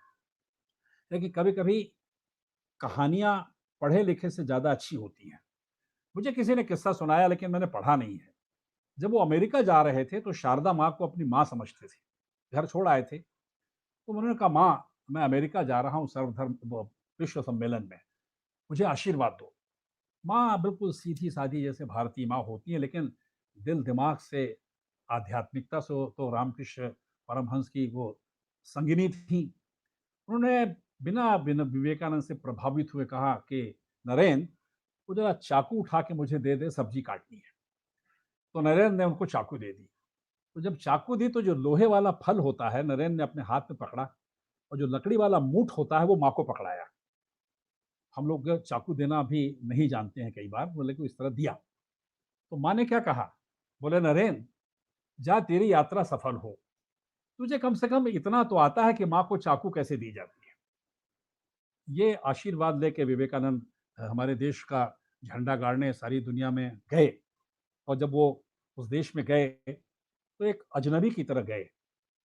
लेकिन कभी-कभी कहानियाँ पढ़े-लिखे से ज़्यादा अच्छी होती हैं। मुझे किसी ने किस्सा सुनाया लेकिन मैंने पढ़ा नहीं है। जब वो अमेरिका जा रहे थे तो शारदा माँ को अपनी माँ समझते थे। घर छोड़ आए थे, तो उन्होंने कहा माँ मैं अमेरिका जा रहा हूँ सर्वधर्म वो विश्व सम्मेलन में, मुझे आशीर्वाद दो। माँ बिल्कुल सीधी-सादी जैसे भारतीय माँ होती हैं लेकिन दिल-दिमाग से आध्यात्मिकता से वो तो रामकृष्ण परमहंस की वो संगिनी थीं। उन्होंने बिना बिना विवेकानंद से प्रभावित हुए कहा कि नरेंद्र, वो जरा चाकू उठा के मुझे दे दे, सब्जी काटनी है। तो नरेंद्र ने उनको चाकू दे दी। तो जब चाकू दी तो जो लोहे वाला फल होता है नरेंद्र ने अपने हाथ में पकड़ा, और जो लकड़ी वाला मूठ होता है वो माँ को पकड़ाया। हम लोग चाकू देना भी नहीं जानते हैं कई बार, बोले कि इस तरह दिया। तो माँ ने क्या कहा, बोले नरेंद्र, जा तेरी यात्रा सफल हो, तुझे कम से कम इतना तो आता है कि माँ को चाकू कैसे दी जाती है। ये आशीर्वाद लेके विवेकानंद हमारे देश का झंडा गाड़ने सारी दुनिया में गए। और जब वो उस देश में गए तो एक अजनबी की तरह गए।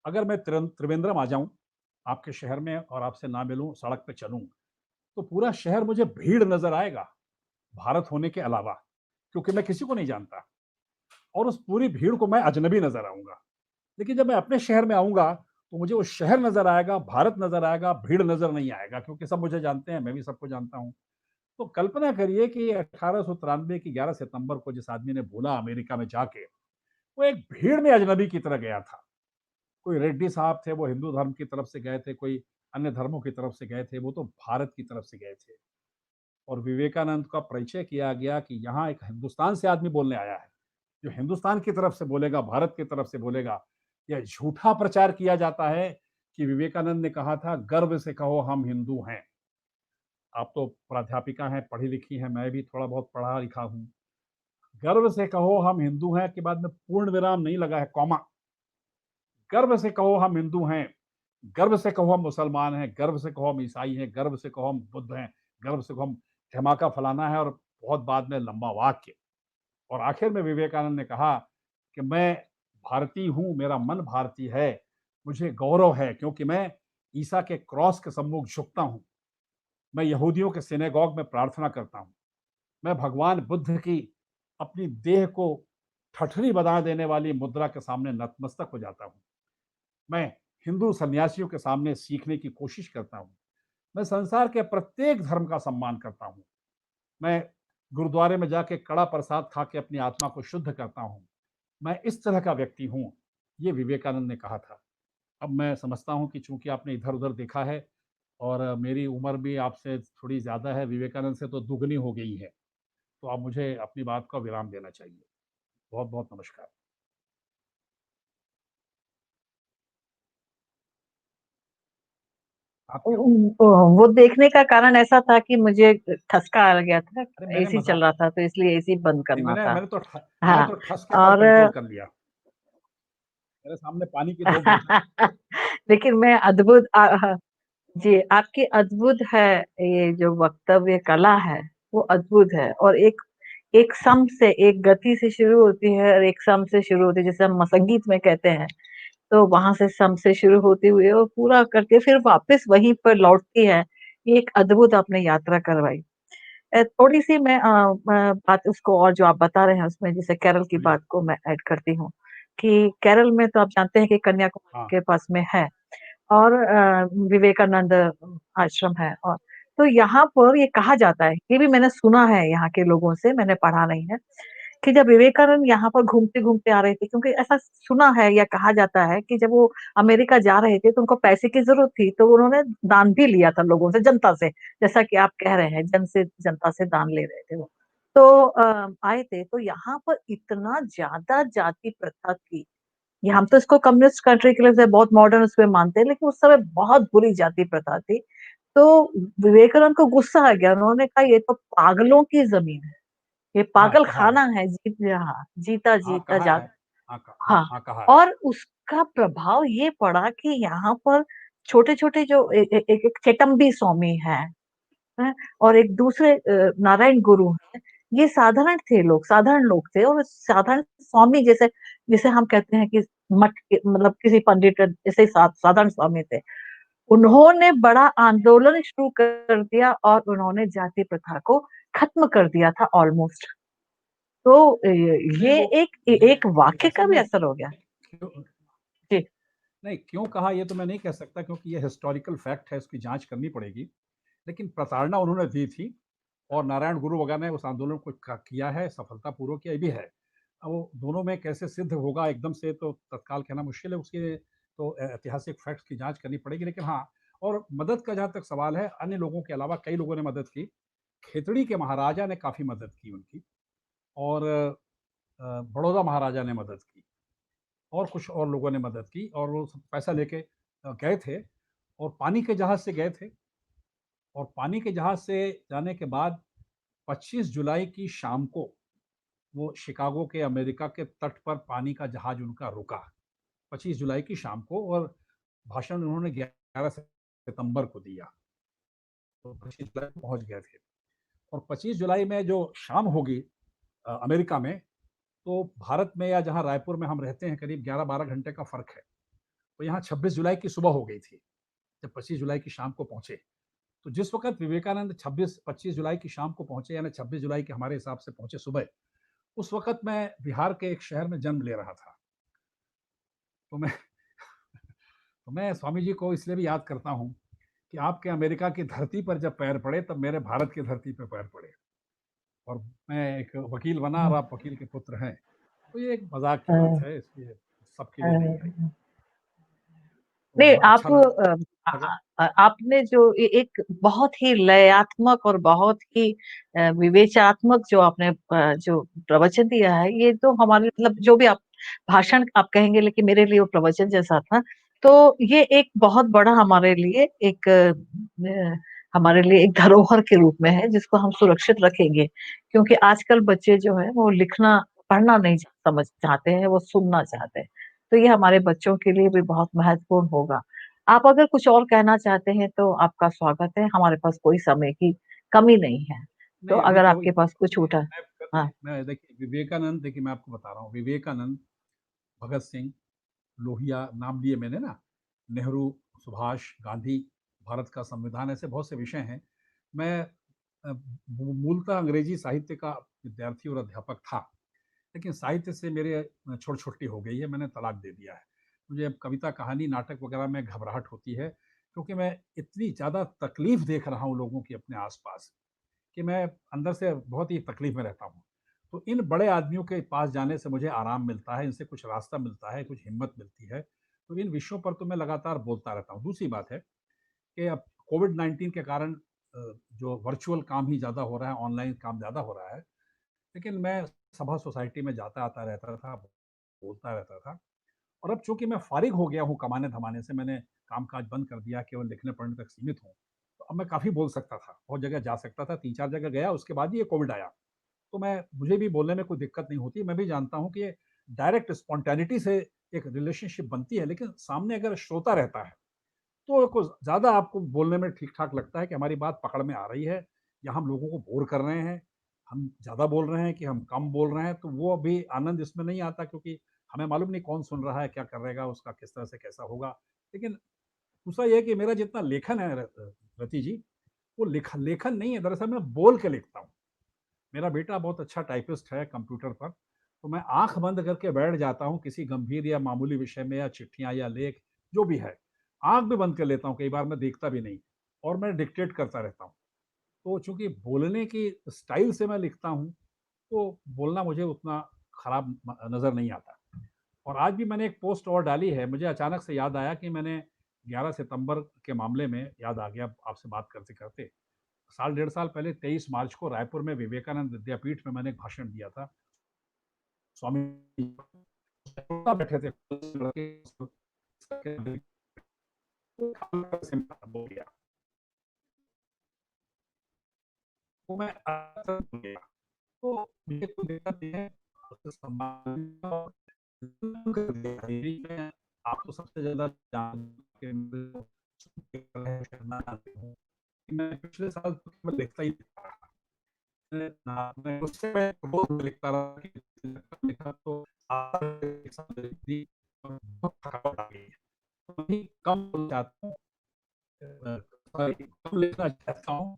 अगर मैं त्रिवेंद्रम आ जाऊं आपके शहर में और आपसे ना मिलूं, सड़क पे चलूं, तो पूरा शहर मुझे भीड़ नजर आएगा, भारत होने के अलावा, क्योंकि मैं किसी को नहीं जानता, और उस पूरी भीड़ को मैं अजनबी नजर आऊंगा। लेकिन जब मैं अपने शहर में आऊंगा तो मुझे वो शहर नजर आएगा, भारत नजर आएगा, भीड़ नजर नहीं आएगा, क्योंकि सब मुझे जानते हैं, मैं भी सबको जानता हूं। तो कल्पना करिए कि 1893 की 11 सितंबर को जिस आदमी ने बोला अमेरिका में जाके, वो एक भीड़ में अजनबी की तरह गया था। कोई रेड्डी साहब थे, वो हिंदू धर्म की तरफ से गए थे, कोई अन्य धर्मों की तरफ से गए थे, वो तो भारत की तरफ से गए थे। और विवेकानंद का परिचय किया गया कि यहाँ एक हिंदुस्तान से आदमी बोलने आया है, जो हिंदुस्तान की तरफ से बोलेगा, भारत की तरफ से बोलेगा। यह झूठा प्रचार किया जाता है कि विवेकानंद ने कहा था, गर्व से कहो हम हिंदू हैं। आप तो प्राध्यापिका हैं, पढ़ी लिखी हैं, मैं भी थोड़ा बहुत पढ़ा लिखा हूँ। गर्व से कहो हम हिंदू हैं के बाद में पूर्ण विराम नहीं लगा है, कॉमा। गर्व से कहो हम हिंदू हैं, गर्व से कहो हम मुसलमान हैं, गर्व से कहो हम ईसाई हैं, गर्व से कहो हम बुद्ध हैं, गर्व से कहो हम धमाका फलाना है, और बहुत बाद में लंबा वाक्य। और आखिर में विवेकानंद ने कहा कि मैं भारतीय हूं, मेरा मन भारतीय है, मुझे गौरव है क्योंकि मैं ईसा के क्रॉस के सम्मुख झुकता हूं, मैं यहूदियों के सिनेगॉग में प्रार्थना करता हूं, मैं भगवान बुद्ध की अपनी देह को ठठरी बना देने वाली मुद्रा के सामने नतमस्तक हो जाता हूं, मैं हिंदू सन्यासियों के सामने सीखने की कोशिश करता हूं, मैं संसार के प्रत्येक धर्म का सम्मान करता हूं, मैं गुरुद्वारे में जाके कड़ा प्रसाद खा के अपनी आत्मा को शुद्ध करता हूं, मैं इस तरह का व्यक्ति हूं। ये विवेकानंद ने कहा था। अब मैं समझता हूं कि चूंकि आपने इधर उधर देखा है और मेरी उम्र भी आपसे थोड़ी ज़्यादा है, विवेकानंद से तो दुगनी हो गई है, तो अब मुझे अपनी बात का विराम देना चाहिए। बहुत बहुत नमस्कार। आप क्या? वो देखने का कारण ऐसा था कि मुझे ठसका आ गया था, अरे मैंने एसी चल मजाक, रहा था तो इसलिए एसी बंद नहीं करना मैंने था। मैंने हाँ। तो ठसके पर और कंट्रोल कर लिया। मेरे सामने पानी की 2 बोतल। लेकिन मैं अद्भुत जी, आपकी अद्भुत है, ये जो वक्तव्य कला है वो अद्भुत है। और एक एक सम से, एक गति से शुरू होती है और एक सम से शुरू होती है, जैसे हम संगीत में कहते हैं, तो वहां से सम से शुरू होती हुई और पूरा करके फिर वापस वहीं पर लौटती है। ये एक अद्भुत आपने यात्रा करवाई। थोड़ी सी मैं बात उसको, और जो आप बता रहे हैं उसमें, जैसे केरल की बोलिए। बात को मैं ऐड करती हूँ कि केरल में तो आप जानते हैं कि कन्याकुमारी हाँ। के पास में है, और विवेकानंद आश्रम है। और तो यहाँ पर ये कहा जाता है, ये भी मैंने सुना है यहाँ के लोगों से, मैंने पढ़ा नहीं है, कि जब विवेकानंद यहाँ पर घूमते-घूमते आ रहे थे, क्योंकि ऐसा सुना है या कहा जाता है कि जब वो अमेरिका जा रहे थे तो उनको पैसे की ज़रूरत थी, तो उन्होंने दान भी लिया था लोगों से, जनता से। जैसा कि आप कह रहे हैं, जनता से दान ले रहे थे वो। तो आए थे, तो यहाँ पर इतना ज़्यादा जाति प्रथा थी। ये हम तो इसको कम्युनिस्ट कंट्री के लिए से बहुत मॉडर्न उसमें मानते हैं, लेकिन उस समय बहुत बुरी जाति प्रथा थी। तो विवेकानंद को गुस्सा आ गया, उन्होंने कहा ये तो पागलों की ज़मीन है। ये हाँ पागल कहा है। खाना है, हाँ, जीता हाँ जीता कहा जाग। है। हाँ हाँ। हाँ कहा है। और उसका प्रभाव ये पड़ा कि यहाँ पर छोटे-छोटे जो एक चेटम्बी स्वामी हैं, और एक दूसरे नारायण गुरु हैं, ये साधारण थे लोग, साधारण लोग थे, और साधारण स्वामी जैसे, जिसे हम कहते हैं कि मठ के मतलब किसी पंडित जैसे साधारण स्वामी थे। उन्होंने बड़ा आंदोलन शुरू कर दिया और उन्होंने जाति प्रथा को खत्म कर दिया था ऑलमोस्ट। तो नहीं ये वो एक ये वाक्य का असल भी में असर हो गया। क्यों, जी। नहीं क्यों कहा ये तो मैं नहीं कह सकता, क्योंकि ये हिस्टोरिकल फैक्ट है, इसकी जांच करनी पड़ेगी। लेकिन प्रताड़ना उन्होंने दी थी, और नारायण गुरु वगैरह ने उस आंदोलन को किया है, सफलतापूर्वक किया भी है। अब वो दोनों में कैसे सिद्ध होगा एकदम से तो तत्काल कहना मुश्किल है, उसके तो ऐतिहासिक फैक्ट्स की जांच करनी पड़ेगी। लेकिन हाँ, और मदद का जहाँ तक सवाल है, अन्य लोगों के अलावा कई लोगों ने मदद की। खेतड़ी के महाराजा ने काफ़ी मदद की उनकी, और बड़ौदा महाराजा ने मदद की, और कुछ और लोगों ने मदद की, और वो सब पैसा लेके गए थे, और पानी के जहाज़ से गए थे। और पानी के जहाज़ से जाने के बाद 25 जुलाई की शाम को वो शिकागो के अमेरिका के तट पर पानी का जहाज़ उनका रुका, 25 जुलाई की शाम को, और भाषण उन्होंने 11 सितंबर को दिया। तो 25 जुलाई को पहुँच गए थे, और 25 जुलाई में जो शाम होगी अमेरिका में, तो भारत में या जहाँ रायपुर में हम रहते हैं करीब 11-12 घंटे का फ़र्क है। तो यहाँ 26 जुलाई की सुबह हो गई थी, जब 25 जुलाई की शाम को पहुँचे। तो जिस वक़्त विवेकानंद 25 जुलाई की शाम को पहुँचे, यानी 26 जुलाई के हमारे हिसाब से पहुँचे सुबह, उस वक़्त मैं बिहार के एक शहर में जन्म ले रहा था। तो मैं तो मैं स्वामी जी को इसलिए भी याद करता हूँ कि आपके अमेरिका की धरती पर जब पैर पड़े, तब मेरे भारत की धरती पे पैर पड़े, और मैं एक वकील बना और आप वकील के पुत्र हैं। तो ये एक मज़ाक की बात है, इसलिए सबके लिए नहीं आई। तो नहीं, बहुत अच्छा लगा। आपने जो एक बहुत ही लयात्मक और बहुत ही विवेचात्मक जो आपने जो प्रवचन दिया है, ये तो हमारे मतलब जो भी आप भाषण आप कहेंगे, लेकिन मेरे लिए वो प्रवचन जैसा था। तो ये एक बहुत बड़ा हमारे लिए एक हमारे लिए एक धरोहर के रूप में है, जिसको हम सुरक्षित रखेंगे, क्योंकि आजकल बच्चे जो है वो लिखना पढ़ना नहीं समझ चाहते हैं, वो सुनना चाहते हैं। तो ये हमारे बच्चों के लिए भी बहुत महत्वपूर्ण होगा। आप अगर कुछ और कहना चाहते हैं तो आपका स्वागत है, हमारे पास कोई समय की कमी नहीं है। तो नहीं, अभी अगर तो आपके पास कुछ देखिए, उठा। हाँ। मैं देखिए विवेकानंद, देखिए मैं आपको बता रहा हूँ, विवेकानंद, भगत सिंह, लोहिया नाम लिए मैंने ना, नेहरू, सुभाष, गांधी, भारत का संविधान, ऐसे बहुत से विषय हैं। मैं मूलतः अंग्रेजी साहित्य का विद्यार्थी और अध्यापक था, लेकिन साहित्य से मेरे छोड़ छुट्टी हो गई है, मैंने तलाक दे दिया है। मुझे अब कविता, कहानी, नाटक वगैरह में घबराहट होती है, क्योंकि मैं इतनी ज़्यादा तकलीफ देख रहा हूँ लोगों की अपने आसपास, कि मैं अंदर से बहुत ही तकलीफ में रहता हूँ। तो इन बड़े आदमियों के पास जाने से मुझे आराम मिलता है, इनसे कुछ रास्ता मिलता है, कुछ हिम्मत मिलती है। तो इन विषयों पर तो मैं लगातार बोलता रहता हूँ। दूसरी बात है कि अब कोविड-19 के कारण जो वर्चुअल काम ही ज़्यादा हो रहा है, ऑनलाइन काम ज़्यादा हो रहा है, लेकिन मैं सभा सोसाइटी में जाता-आता रहता था, बोलता रहता था। और अब चूँकि मैं फ़ारिग हो गया हूँ कमाने-धमाने से, मैंने काम-काज बंद कर दिया, केवल लिखने-पढ़ने तक सीमित हूँ। तो अब मैं काफ़ी बोल सकता था, बहुत जगह जा सकता था, 3-4 जगह गया, उसके बाद ही ये कोविड आया। तो मुझे भी बोलने में कोई दिक्कत नहीं होती। मैं भी जानता हूँ कि ये डायरेक्ट स्पॉन्टेनिटी से एक रिलेशनशिप बनती है, लेकिन सामने अगर श्रोता रहता है, तो कुछ ज़्यादा आपको बोलने में ठीक-ठाक लगता है कि हमारी बात पकड़ में आ रही है, या हम लोगों को बोर कर रहे हैं, हम ज़्यादा बोल रहे हैं कि हम कम बोल रहे हैं, तो वो अभी आनंद इसमें नहीं आता, क्योंकि हमें मालूम नहीं कौन सुन रहा है, क्या करेगा, उसका किस तरह से कैसा होगा। लेकिन दूसरा ये है कि मेरा जितना लेखन है रति जी, वो लेखन नहीं है, दरअसल मैं बोल के लिखता हूँ। मेरा बेटा बहुत अच्छा टाइपिस्ट है कंप्यूटर पर, तो मैं आँख बंद करके बैठ जाता हूँ किसी गंभीर या मामूली विषय में, या चिट्ठियाँ या लेख जो भी है, आँख भी बंद कर लेता हूँ, कई बार मैं देखता भी नहीं, और मैं डिक्टेट करता रहता हूँ। तो चूँकि बोलने की स्टाइल से मैं लिखता हूँ, तो बोलना मुझे उतना खराब नज़र नहीं आता। और आज भी मैंने एक पोस्ट और डाली है, मुझे अचानक से याद आया कि मैंने 11 सितंबर के मामले में, याद आ गया आपसे बात करते-करते, साल डेढ़ साल पहले 23 मार्च को रायपुर में विवेकानंद विद्यापीठ में मैंने एक भाषण दिया था। स्वामी बैठे थे, हो गया। तो मैं हो गया। तो मुझे कोई दिक्कत नहीं है, आप तो सबसे ज़्यादा जानते हैं। मैं पिछले साल तो केवल लिखता ही था। मैं उससे मैं रोज़ लिखता रहा कि लिखा तो एक साथ लिख दी, और बहुत थकावट आ गई है। तो मैं कम बोलना चाहता हूँ, सॉरी, कम लिखना चाहता हूँ।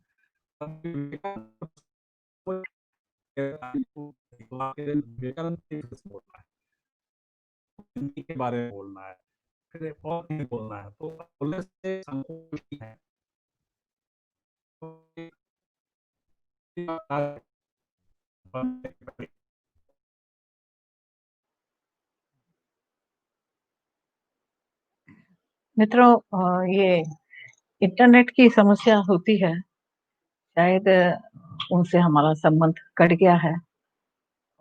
विवेकानंद के बोलना है, हिंदी के बारे में बोलना है, फिर और नहीं बोलना है, तो बोलने से संकोच नहीं है। मित्रों, ये इंटरनेट की समस्या होती है, शायद उनसे हमारा संबंध कट गया है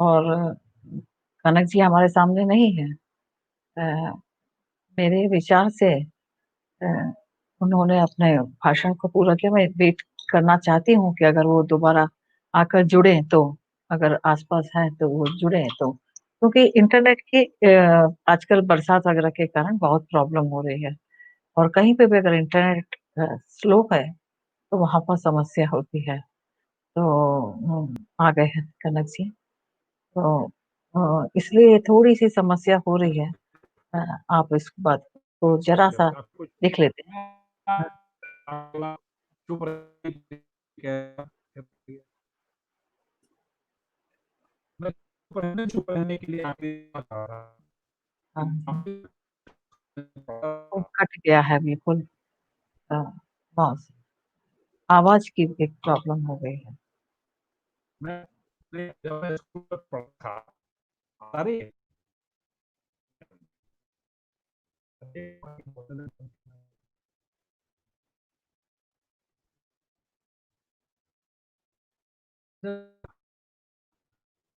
और कनक जी हमारे सामने नहीं है। मेरे विचार से अ, उन्होंने अपने भाषण को पूरा किया। मैं वेट करना चाहती हूँ कि अगर वो दोबारा आकर जुड़ें तो, अगर आस-पास हैं तो वो जुड़ें तो। क्योंकि इंटरनेट की आजकल बरसात वगैरह के कारण बहुत प्रॉब्लम हो रही है और कहीं पे भी अगर इंटरनेट स्लो है, तो वहाँ पर समस्या होती है। तो आ गए हैं कनक जी, तो इसलिए थोड़ी-सी समस्या हो रही है। आप इस बात को ज़रा-सा आपको देख लेते हैं। हाँ, चुप रहिए, मैं चुप रहने के लिए आपके पास आ रहा हाँ, हाँ। हूँ। वो कट गया है बिल्कुल। अ, बस आवाज़ की एक प्रॉब्लम हो गई है। मैं जब मैं स्कूल में पढ़ता था, अरे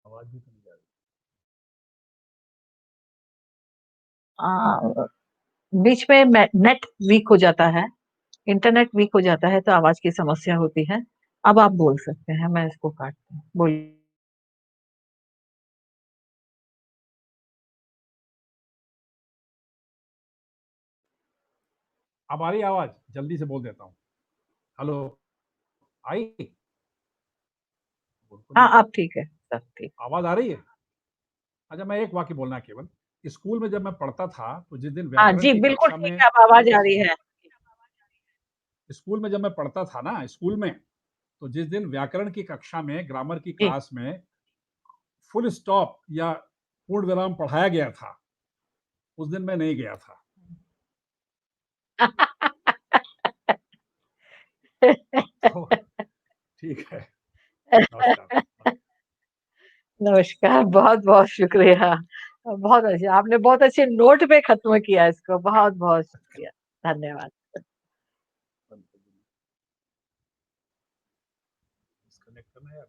आवाज भी तो नहीं आ रही। बीच में नेट वीक हो जाता है, इंटरनेट वीक हो जाता है तो आवाज़ की समस्या होती है। अब आप बोल सकते हैं, मैं इसको काटती हूँ। बोलिए। अब आ रही है आवाज? जल्दी से बोल देता हूँ। हेलो, आई? बिल्कुल हाँ, नहीं आई। अब ठीक है, सब ठीक। आवाज आ रही है? अच्छा, मैं एक वाक्य बोलना है केवल। स्कूल में जब मैं पढ़ता था, तो जिस दिन हाँ व्याकरण जी, की बिल्कुल कक्षा ठीक में है, अब आवाज़ आ रही है। स्कूल में जब मैं पढ़ता था ना, स्कूल में, तो जिस दिन व्याकरण की कक्षा में, ग्रामर की जी। क्लास में फुल स्टॉप या पूर्ण विराम पढ़ाया गया था, उस दिन मैं नहीं गया था। तो ठीक है। नमस्कार। नमस्कार, बहुत-बहुत शुक्रिया। बहुत अच्छा, आपने बहुत अच्छे नोट पे ख़त्म किया इसको, बहुत-बहुत शुक्रिया। धन्यवाद। डिस्कनेक्ट करना है यार।